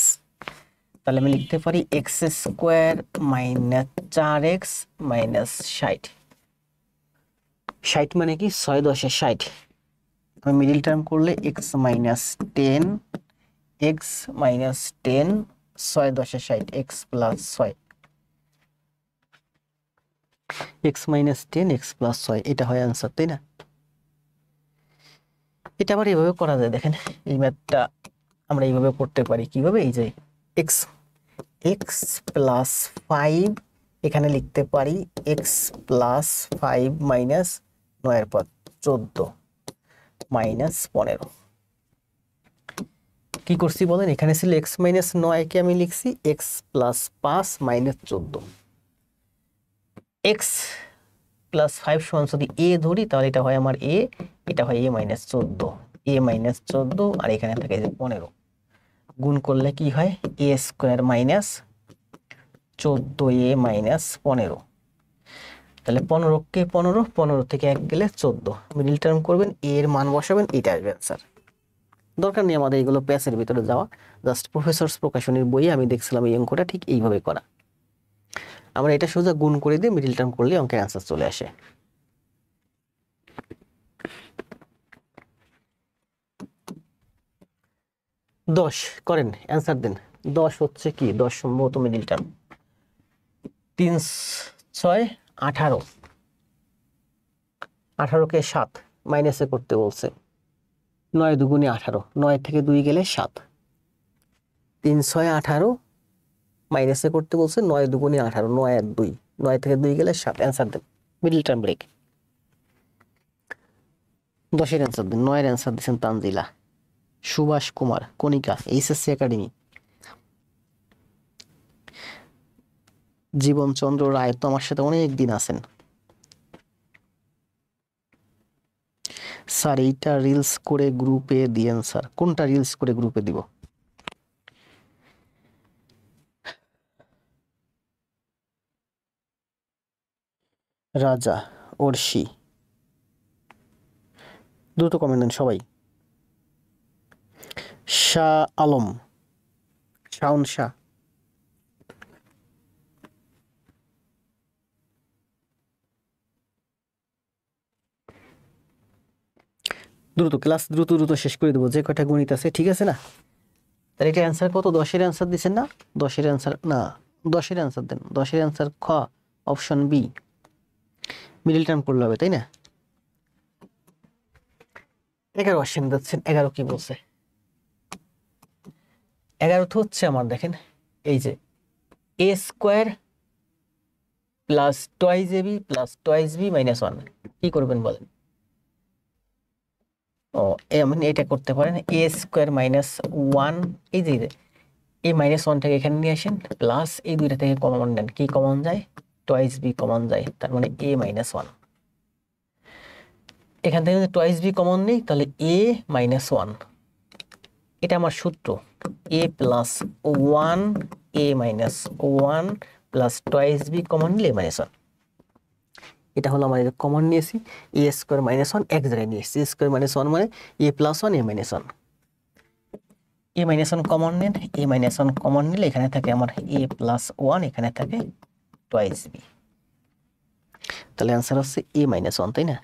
তাহলে আমি লিখতে পারি x² মাইনাস 4x মাইনাস 60। 60 মানে কি 6 10 60। আমি মিডিল টার্ম করলে x minus 10, x minus 10, 6 10 60, x plus 6, x minus 10, x plus 6, এটা হয় অ্যান্সার, তাই না? এটা আবার এইভাবে করা যায়, দেখেন এই ম্যাথটা আমরা এইভাবে করতে পারি। কিভাবে? এই যে x প্লাস 5, এখানে লিখতে পারি x প্লাস 5 মাইনাস 9 পর 14 মাইনাস 15। কি করছি বলেন? এখানে ছিল x মাইনাস 9 কে আমি লিখছি x plus 5 minus 14। x plus 5 সমান যদি a ধরি তাহলে এটা হয় আমার a, এটা হয় a মাইনাস 14, a মাইনাস 14, আর এখানে থাকে যে 15। গুণ করলে কি হয়? a square minus 14a minus 15। তাহলে 15 কে 15, 15 থেকে 1 গেলে 14, মিডিল টার্ম করবেন, a এর মান বসাবেন, এটা আসবে অ্যান্সার। দরকার নেই আমাদের এগুলো প্যাসের ভিতরে যাওয়া, জাস্ট প্রফেসরস প্রকাশনীর বইয়ে আমি দেখছিলাম এই অঙ্কটা ঠিক এইভাবে করা। আমরা এটা সোজা গুণ করে দিয়ে মিডিল টার্ম করলে অঙ্কের অ্যান্সার চলে আসে। দশ করেন, অ্যান্সার দেন। 10 হচ্ছে কি? 10 সম্ভবত মিডিল টার্ম। 3 6 18, 18 কে 7 মাইনাসে করতে বলছে, 9 দুগুণে 18, 9 থেকে 2 গেলে 7, 3 6 18 মাইনাসে করতে বলছে, 9 দুগুণে 18, 9 আর 2, 9 থেকে 2 গেলে 7, অ্যান্সার দেন, মিডিল টার্ম ব্রেক। 10 এর অ্যান্সার দেন। 9 এর অ্যান্সার দিচ্ছেন তানজিলা, সুভাষ কুমার, কণিকা, এইচএসসি একাডেমি। জীবনচন্দ্র রায় তো আমার সাথে অনেক দিন আছেন। স্যার এইটা রিলস করে গ্রুপে দিয়েন স্যার। কোনটা রিলস করে গ্রুপে দিব? রাজা, অর্শি, দ্রুত কমেন্ট দেন সবাই। শাহ আলম, শাওন শাহ, দ্রুত ক্লাস দ্রুত দ্রুত শেষ করে দেবো, যে কয়টা গণিত আছে, ঠিক আছে না? তাহলে এটা অ্যান্সার কত? 10 এর অ্যান্সার দিচ্ছেন না? 10 এর অ্যান্সার না, 10 এর অ্যান্সার দেন। 10 এর অ্যান্সার খ, অপশন বি, মিডিল টার্ম করলে হবে, তাই না? 11 আসেন যাচ্ছেন। 11 কি বলছে? 11 তো হচ্ছে আমার, দেখেন এই যে a square plus toys ab plus toys b minus 1, কি করবেন বলেন? ও মানে এটা করতে পারেন, a স্কোয়ার মাইনাস 1, এই যে এই মাইনাস 1টাকে এখানে নিয়ে আসেন, প্লাস এই দুইটা থেকে কমন নেন, কি কমন যায়? টয়েস b কমন যায়, তার মানে a মাইনাস 1। এখান থেকে যদি টয়েস b কমন নেই তাহলে a মাইনাস 1, এটা আমার সূত্র, a plus 1, a minus 1 plus toys b common নিলে a মাইনাস 1। এটা হলো আমাদের কমন নিয়েছি, a স্কোয়ার মাইনাস 1 এক জায়গায় নিয়ে এসেছি, a স্কোয়ার মাইনাস 1 মানে a plus 1 a minus 1, a minus 1 common নেন, a মাইনাস 1 কমন নিলে এখানে থাকে আমার a প্লাস 1, এখানে থাকে টয়েস b, তাহলে অ্যান্সার হচ্ছে a মাইনাস 1, তাই না?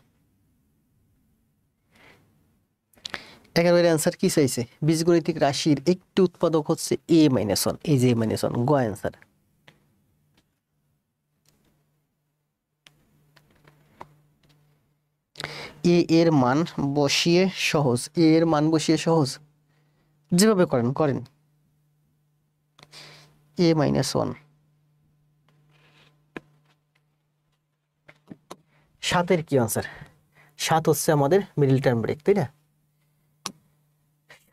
11 এর অ্যান্সার কি চাইছে? বীজগণিতিক রাশির একটি উৎপাদক হচ্ছে a মাইনাস 1, এই যে a মাইনাস 1, গ অ্যান্সার। a এর মান বসিয়ে সহজ, a এর মান বসিয়ে সহজ, যেভাবে করেন করেন। a মাইনাস 1, 7 এর কি অ্যান্সার? 7 হচ্ছে আমাদের মিডল টার্ম ব্রেক, তাই না?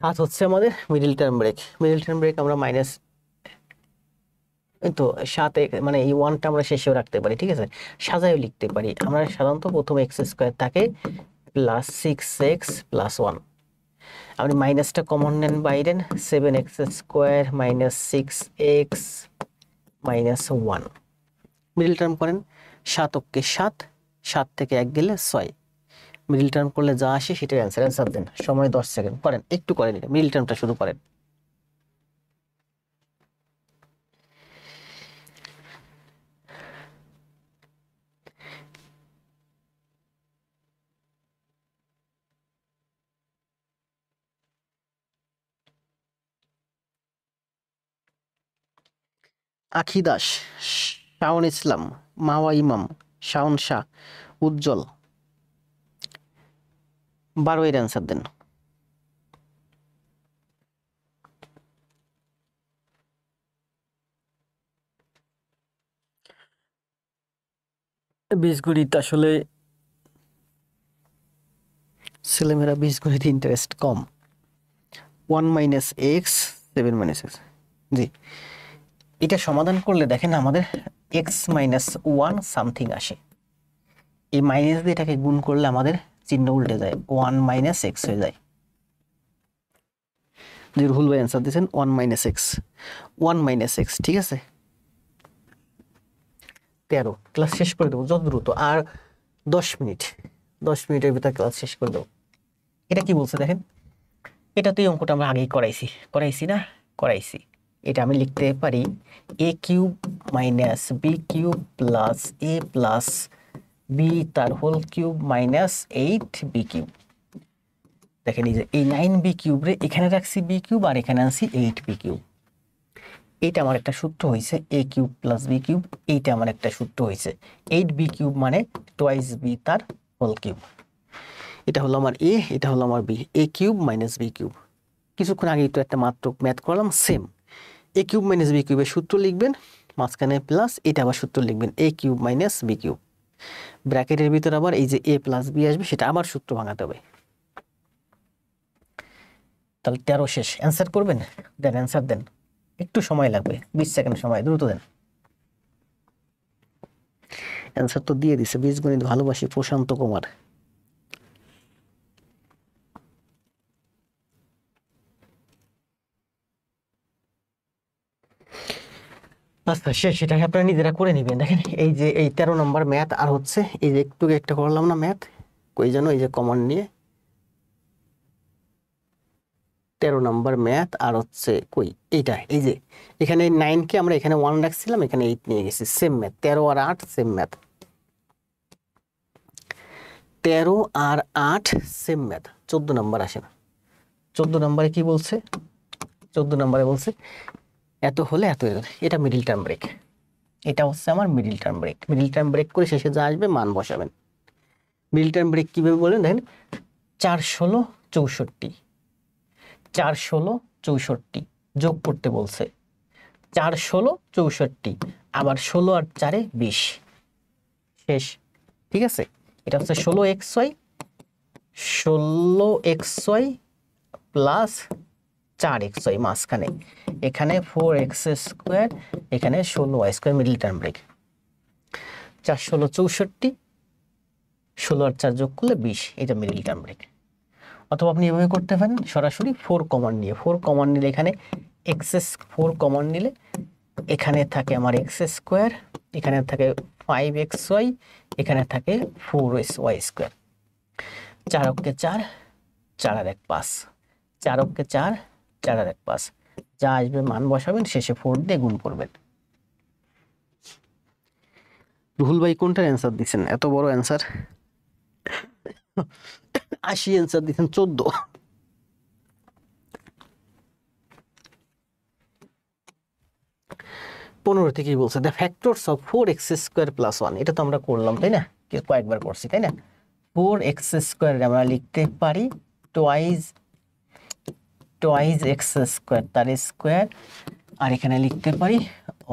7 হচ্ছে আমাদের middle term break. Middle term break আমরা মাইনাস, তো 7 মানে এই 1টা আমরা শেষেও রাখতে পারি, ঠিক আছে, সাজায়ও লিখতে পারি। আমরা সাধারণত প্রথমে এক্স স্কোয়ার থাকে প্লাস 6x প্লাস 1, আপনি মাইনাসটা কমন নেন Byron, 7x square minus 6x -1, middle term করেন 7 অক্ষে 7, 7 থেকে 1 গেলে 6, মিডল টার্ম করলে যা আসে সেটার অ্যান্সার দেন। সময় 10 সেকেন্ড, করেন একটু করেন, এটা মিডল টার্মটা শুধু করেন। আখি দাস, শাওন ইসলাম, মাওয়া ইমাম, শাওন শাহ, উজ্জ্বল, 12 এর অ্যান্সার দেন। বীজগণিত আসলে ছেলেমেয়েরা বীজগণিতে ইন্টারেস্ট কম। 1 - x, 7 - x, জি এটা সমাধান করলে দেখেন আমাদের x - 1 সামথিং আসে, এই মাইনাস দিয়ে এটাকে গুণ করলে আমাদের চিহ্ন উল্টে যায়, 1 - x হয়ে যায়। যে রুহুল ভাই অ্যান্সার দিয়েছেন 1 - x, 1 - x, ঠিক আছে। 13, ক্লাস শেষ করে দেবো যত দ্রুত, আর 10 মিনিট, 10 মিনিটের ভিতরে ক্লাস শেষ করে দেবো। এটা কি বলছে দেখেন, এটা তো এই অঙ্কটা আমরা আগেই করাইছি। এটা আমি লিখতে পারি a³ - b³ plus a plus b তার হোল কিউব মাইনাস 8b³। দেখেন এই যে এই 9b³ রে এখানে রাখছি b³ আর এখানে আনছি 8b³। এইটা আমার একটা সূত্র হয়েছে a³ প্লাস b³, এইটা আমার একটা সূত্র হয়েছে 8b³ মানে টুয়াইস b তার হোল কিউব। এটা হলো আমার a, এটা হলো আমার b, a³ - b³। কিছুক্ষণ আগেই তো একটা মাত্র ম্যাথ করলাম, সেম a³ - b³ এর সূত্র লিখবেন, মাঝখানে প্লাস, এটা আবার সূত্র লিখবেন a³ - b³। ব্র্যাকেটের ভিতর আবার এই যে a প্লাস b আসবে, সেটা আবার সূত্র ভাঙাতে হবে। তাহলে 13 শেষ, অ্যান্সার করবেন, দেন অ্যান্সার দেন, একটু সময় লাগবে, 20 সেকেন্ড সময়, দ্রুত দেন। অ্যান্সার তো দিয়ে দিছে, বীজগণিত ভালোবাসি প্রশান্ত কুমার। আচ্ছা শেষ, সেটাকে আপনারা নিজেরা করে নেবেন। দেখেন এই যে এই 13 নম্বর ম্যাথ, আর হচ্ছে এই যে একটু একটা করলাম না ম্যাথ, কই যেন এই যে কমন নিয়ে 13 নম্বর ম্যাথ, আর হচ্ছে কই এইটা, এই যে এখানে 9 কে আমরা এখানে 1 রাখছিলাম, এখানে 8 নিয়ে গেছি, সেম ম্যাথ, 13 আর 8 সেম ম্যাথ, 13 আর 8 সেম ম্যাথ। 14 নম্বর আসেন, 14 নম্বরে কি বলছে, 14 নম্বরে বলছে এত হলে এত, এটা মিডল টার্ম ব্রেক, এটা হচ্ছে আমার middle term break. Middle term break করে শেষে যা আসবে মান বসাবেন। মিডল টার্ম ব্রেক কিভাবে বলেন দেখেন, 4 16 64, 4 16 64 যোগ করতে বলছে, 4 16 64, আবার 16 আর 4 20, শেষ, ঠিক আছে। এটা হচ্ছে 16xy প্লাস 4xy মাঝখানে, এখানে 4x², এখানে 16y², মিডল টার্ম ব্রেক। 4 16 64, 16 আর 4 যোগ করলে 20, এটা মিডল টার্ম ব্রেক। অথবা আপনি এভাবে করতে পারেন সরাসরি 4 কমন নিয়ে, 4 কমন নিলে এখানে 4 কমন নিলে এখানে থাকে আমার x², এখানে থাকে 5xy, এখানে থাকে 4y²। 4 অক্ষে 4, 4 আর 1 5, 4 অক্ষে 4, 4 আর 1 5, যা আসবে মান বসাবেন, শেষে 4 দিয়ে গুণ করবেন। রুহুল ভাই কোনটার অ্যান্সার দিচ্ছেন, এত বড় অ্যান্সার, 80 অ্যান্সার দিচ্ছেন, 14। 15 থেকেই বলছে দ্য ফ্যাক্টরস অফ 4x² + 1, এটা তো আমরা করলাম তাই না, কয়েকবার করছি তাই না। 4x² আমরা লিখতে পারি টুয়াইস x² তার স্কোয়ার, আর এখানে লিখতে পারি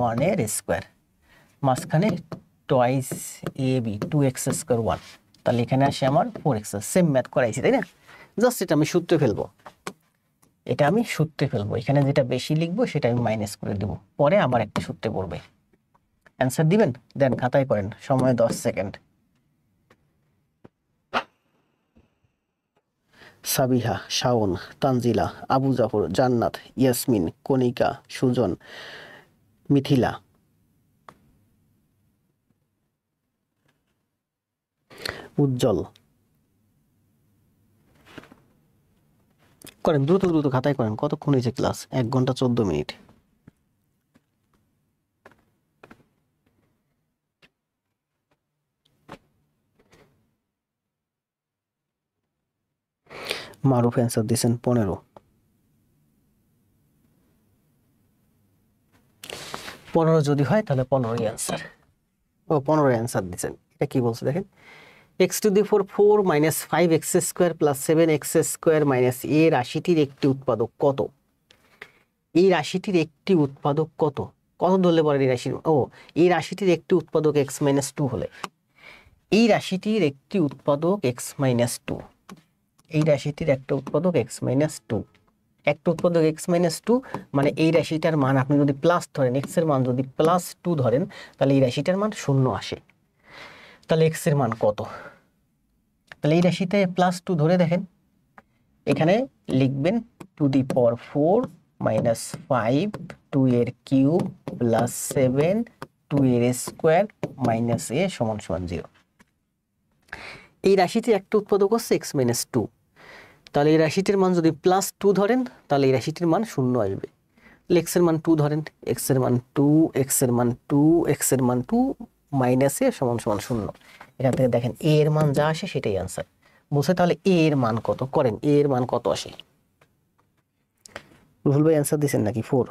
1 এর স্কোয়ার, মাঝখানে টুয়াইস ab 2x² 1, তাহলে এখানে আসে আমার 4x। সেম ম্যাথ করাইছি তাই না, জাস্ট এটা আমি সূত্রে ফেলবো, এটা আমি সূত্রে ফেলবো, এখানে যেটা বেশি লিখবো সেটা আমি মাইনাস করে দেবো, পরে আবার একটা সূত্রে পড়বে। অ্যান্সার দিবেন, দেন খাতায় করেন, সময় 10 সেকেন্ড। সাবিহা, শাওন, তানজিলা, আবু জাফর, জান্নাত, ইয়াসমিন, কণিকা, সুজন, মিথিলা, উজ্জ্বল। করেন দ্রুত দ্রুত, খাতায় করেন। কতক্ষণ হয়েছে ক্লাস? 1 ঘন্টা 14 মিনিট। মারুফ অ্যান্সার দিয়েছেন 15। 15 যদি হয় তাহলে 15ই অ্যান্সার। ও 15 অ্যান্সার দিয়েছেন। এটা কি বলছে দেখেন, x to the four 4 minus 5x square plus 7x square minus A রাশিটির একটি উৎপাদক কত? এই রাশিটির একটি উৎপাদক কত? কত ধরলে পরে এই রাশির, এই রাশিটির একটি উৎপাদক x মাইনাস 2 হলে, এই রাশিটির একটি উৎপাদক x মাইনাস 2, এই রাশিটির একটা উৎপাদক x মাইনাস 2, একটা উৎপাদক x মাইনাস 2 মানে এই রাশিটার মান আপনি যদি প্লাস ধরেন, x এর মান যদি প্লাস 2 ধরেন তাহলে এই রাশিটার মান 0 আসে। তাহলে x এর মান কত? তাহলে এই রাশিতে প্লাস 2 ধরে দেখেন, এখানে লিখবেন টু দি পাওয়ার 4 মাইনাস 5 2 এর কিউব প্লাস 7 2 এর স্কোয়ার মাইনাস a সমান সমান 0। এই রাশিটির একটা উৎপাদক হচ্ছে x মাইনাস 2, তাহলে এই রাশিটির মান যদি প্লাস 2 ধরেন তাহলে এই রাশিটির মান 0 আসবে। x এর মান 2 ধরেন, x এর মান 2, x এর মান 2, x এর মান 2 মাইনাস a সমান সমান 0। এখান থেকে দেখেন a এর মান যা আসে সেটাই আনসার বলছে। তাহলে a এর মান কত? করেন a এর মান কত আসে? রুহুল ভাই অ্যান্সার দিয়েছেন নাকি 4?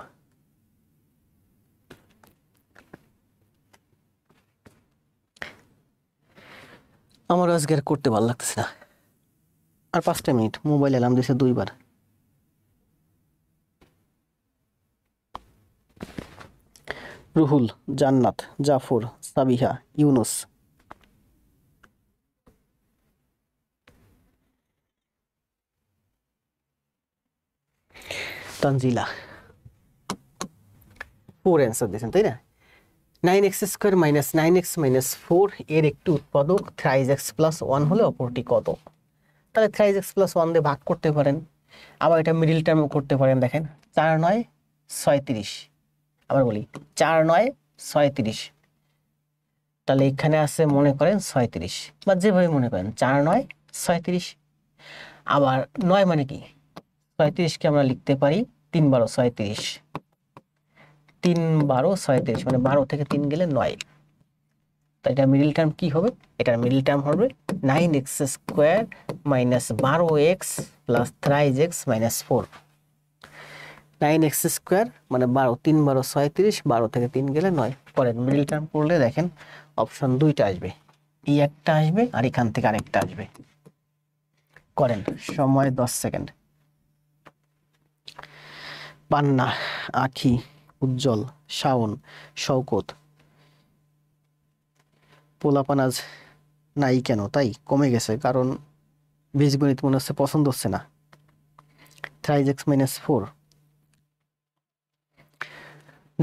আমার আজকে আর করতে ভালো লাগতেছে না। আর 5টা মিনিট, মোবাইল অ্যালার্ম দিয়েছে 2 বার। রুহুল, জান্নাত, জাফর, সাবিহা, ইউনুস, তানজিলা 4 অ্যান্সার দিয়েছেন, তাই না? 9x square minus 9x minus 4 এর একটি উৎপাদক থ্রাইজ x প্লাস 1 হলে অপরটি কত? তাহলে থ্রাইজ x প্লাস 1 দিয়ে ভাগ করতে পারেন, আবার এটা মিডিল টার্মও করতে পারেন। দেখেন 4 9 36, আবার বলি 4 9 36, তাহলে এখানে আছে মনে করেন 36 বা যেভাবে মনে করেন 4 9 36। আবার 9 মানে কি, 37কে আমরা লিখতে পারি 3 12 36, 3 12 36 মানে 12 থেকে 3 গেলে 9। তো এটা মিডিল টার্ম কি হবে? এটার মিডিল টার্ম হবে 9x square minus 12x plus থ্রাইজ x minus 4। 9x square মানে 12, 3 12 36, 12 থেকে 3 গেলে 9। পরের মিডিল টার্ম করলে দেখেন অপশন 2টা আসবে, এই একটা আসবে আর এখান থেকে আরেকটা আসবে। করেন, সময় 10 সেকেন্ড। পান্না, আখি, উজ্জ্বল, শাওন, শওকত। পোলাপান আজ নাই কেন? তাই কমে গেছে, কারণ বীজগণিত মনে হচ্ছে পছন্দ হচ্ছে না। থ্রাইজ x মাইনাস 4,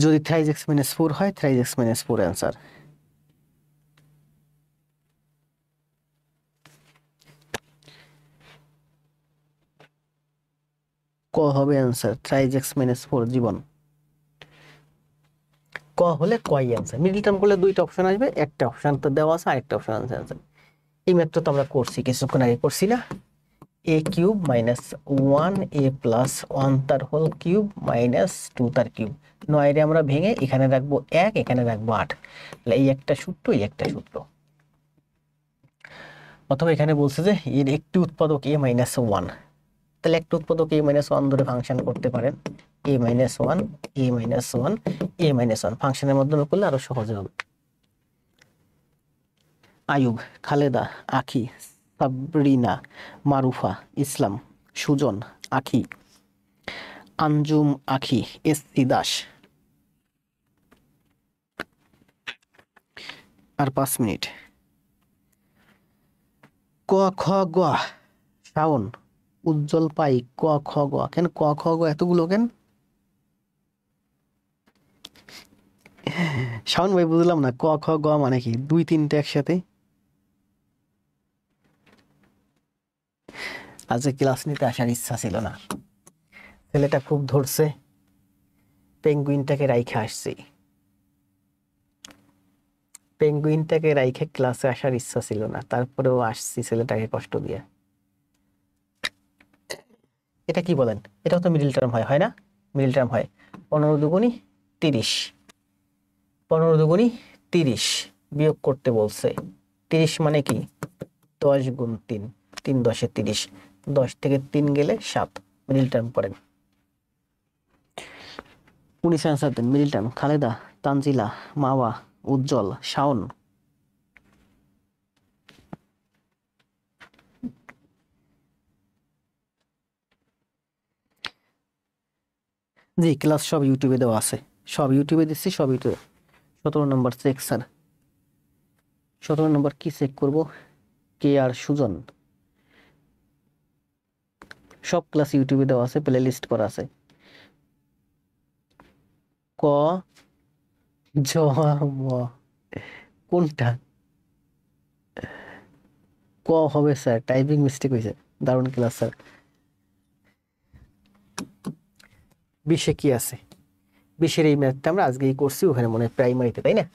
যদি থ্রাইজ x মাইনাস 4 হয় থ্রাইজ x মাইনাস 4 অ্যান্সার। ক হবে অ্যান্সার, থ্রাইজ x মাইনাস 4 জীবন। ক হলে কয় অ্যান্সার। মিডল টার্ম করলে 2টা অপশন আসবে, একটা অপশন তো দেওয়া আছে আরেকটা অপশন অ্যান্সার। এই মাত্র তো আমরা করছি, কিছুক্ষণ আগে করছি না, a cube minus 1a plus 1 তার হোল কিউব মাইনাস 2 তার কিউব। 9 রে আমরা ভেঙে এখানে রাখবো 1, এখানে রাখবো 8, তাহলে এই একটা সূত্র, এই একটা সূত্র। অথবা এখানে বলছে যে এর একটি উৎপাদক a মাইনাস 1, তাহলে একটা উৎপাদক a মাইনাস 1 ধরে ফাংশন করতে পারেন, a minus 1 a minus 1 a minus 1 ফাংশনের মাধ্যমে করলে আরো সহজে হবে। আয়ুব, খালেদা, আখি, সাবরিনা, মারুফা, ইসলাম, সুজন, আখি, আঞ্জুম, আখি, এসসি দাস। আর 5 মিনিট। ক খ গ, শাওন, উজ্জ্বল, পাই, ক খ গ। কেন ক খ গ এতগুলো কেন? শাওন ভাই বুঝলাম না, ক খ গ মানে কি 2 3টে একসাথে? আজকে ক্লাস নিতে আসার ইচ্ছা ছিল না, ছেলেটা খুব ধরছে, পেঙ্গুইনটাকে রাইখে আসছি। পেঙ্গুইনটাকে রাইখে ক্লাসে আসার ইচ্ছা ছিল না, তারপরেও আসছি ছেলেটাকে কষ্ট দিয়ে। এটা কি বলেন? এটাও তো মিডল টার্ম হয়, হয় না? মিডল টার্ম হয়। 15 দুগুণি 30, 15 দুগুণি 30 বিয়োগ করতে বলছে। 30 মানে কি? 10 গুণ 3, 3 10 30, 10 থেকে 3 গেলে 7, মিডল টার্ম করেন। 19 অ্যান্সার দেন। মিডল টার্ম খালেদা, তানজিলা, মাওয়া, উজ্জ্বল, শাওন। জি, ক্লাস সব ইউটিউবে দেওয়া আছে, সব ইউটিউবে দিচ্ছি, সব ইউটিউবে। 17 নম্বর চেক স্যার। 17 নম্বর কি চেক করব? কে আর সুজন। সব ক্লাস ইউটিউবে দেওয়া আছে, প্লে লিস্ট করা আছে। ক জ ম কোনটা? ক হবে স্যার, টাইপিং মিস্টেক হয়েছে। দারুণ ক্লাস স্যার। 20-এ কি আছে? 20-এর এই ম্যাথটা আমরা আজকেই করছি ওখানে, মনে হয় প্রাইমারিতে, তাই না?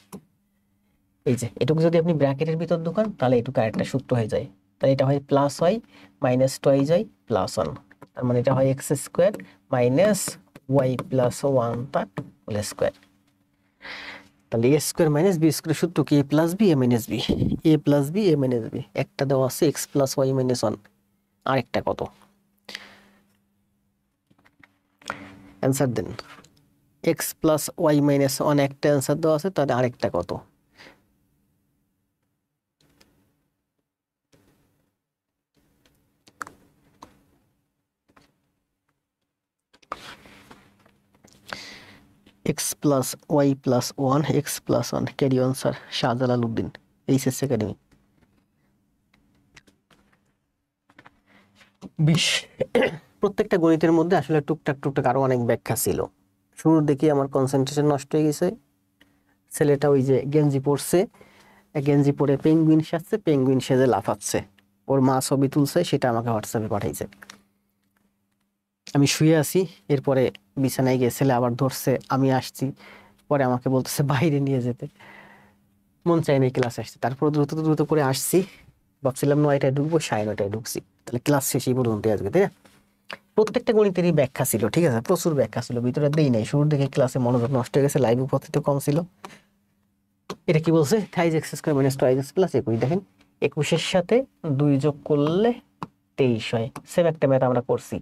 এই যে এটুকু যদি আপনি ব্র্যাকেটের ভিতর ঢোকান তাহলে এটুকু আরেকটা সূত্র হয়ে যায়। তাহলে এটা হয় plus y minus twice y plus 1, তার মানে এটা হয় x square minus y plus 1 তার হোল স্কোয়ার। তাহলে A square minus B square সূত্র কি? A plus B A minus B, A plus B A minus B. একটা দেওয়া আছে এক্স প্লাস ওয়াই মাইনাস 1, আরেকটা কত? অ্যান্সার দেন। এক্স প্লাস ওয়াই মাইনাস 1 একটা অ্যান্সার দেওয়া আছে, তাহলে আরেকটা কত? X plus y plus 1, x plus 1, carry answer Shahjalal Uddin, HS academy. 20। প্রত্যেকটা গণিতের মধ্যে আসলে টুকটাক টুকটাক আরো অনেক ব্যাখ্যা ছিল। শুরুর দিকে আমার কনসেন্ট্রেশন নষ্ট হয়ে গেছে। ছেলেটা ওই যে গেঞ্জি পরছে, গেঞ্জি পরে পেঙ্গুইন সাজছে, পেঙ্গুইন সেজে লাফাচ্ছে, ওর মা ছবি তুলছে, সেটা আমাকে হোয়াটসঅ্যাপে পাঠাইছে। আমি শুয়ে আছি, এরপরে বিছানায় গিয়ে ছেলে আবার ধরছে, আমি আসছি, পরে আমাকে বলতেছে বাইরে নিয়ে যেতে, মন চাই না ক্লাস আসছে। তারপর দ্রুত দ্রুত করে আসছি, ভাবছিলাম 9টায় ঢুকবো, 9:30টায় ঢুকছি। তাহলে ক্লাস শেষ এই পর্যন্ত আজকে, তাই না? প্রত্যেকটা গণিতেরই ব্যাখ্যা ছিল, ঠিক আছে, প্রচুর ব্যাখ্যা ছিল, ভিতরে দেই নাই। শুরুর দিকে ক্লাসে মনোযোগ নষ্ট হয়ে গেছে, লাইভ উপস্থিত কম ছিল। এটা কি বলছে? থাইজ x square minus two x plus 21। দেখেন 21-এর সাথে 2 যোগ করলে 23 হয়। সেম একটা ম্যাথ আমরা করছি,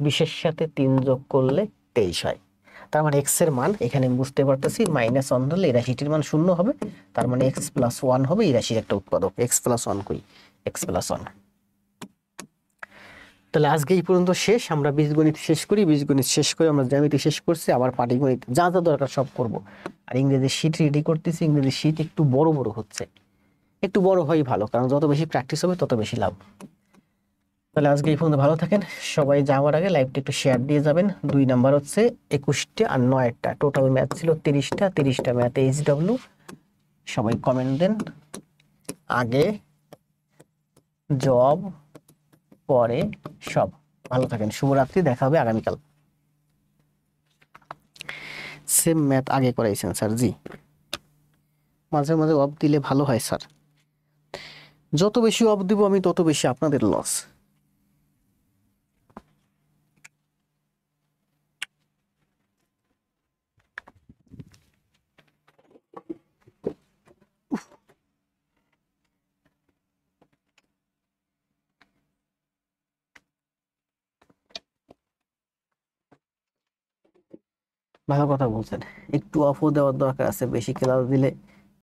20-এর সাথে 3 যোগ করলে 23 হয়। তার মানে এক্স এর মান এখানে আমি বুঝতে পারতেছি -1 ধরলে এই রাশিটির মান 0 হবে, তার মানে এক্স প্লাস 1 হবে এই রাশির একটা উৎপাদক। এক্স প্লাস 1 কই? X plus 1। তাহলে আজকে এই পর্যন্ত শেষ। আমরা বীজগণিত শেষ করি, বীজগণিত শেষ করে আমরা জ্যামিতি শেষ করছি, আবার পাটিগণিত যা যা দরকার সব করব। আর ইংরেজি শীট রেডি করতেছি, ইংরেজি শীট একটু বড় বড় হচ্ছে, একটু বড় হয় ভালো, কারণ যত বেশি প্র্যাকটিস হবে তত বেশি লাভ। তাহলে আজকে এই পর্যন্ত, ভালো থাকেন সবাই। যাওয়ার আগে লাইভটা একটু শেয়ার দিয়ে যাবেন। 2 নাম্বার হচ্ছে 21টা আর 9টা, টোটাল ম্যাথ ছিল 30টা, 30টা ম্যাথ এইচডব্লিউ। সবাই কমেন্ট দেন, আগে জব পরে সব। ভালো থাকেন, শুভরাত্রি, দেখা হবে আগামীকাল। সেম ম্যাথ আগে করাইছেন স্যার? জি, মাঝে মাঝে অফ দিলে ভালো হয় স্যার, যত বেশি অফ দিব আমি তত বেশি আপনাদের লস। ভালো কথা বলছেন, একটু অফও দেওয়ার দরকার আছে, বেশি ক্লাস দিলে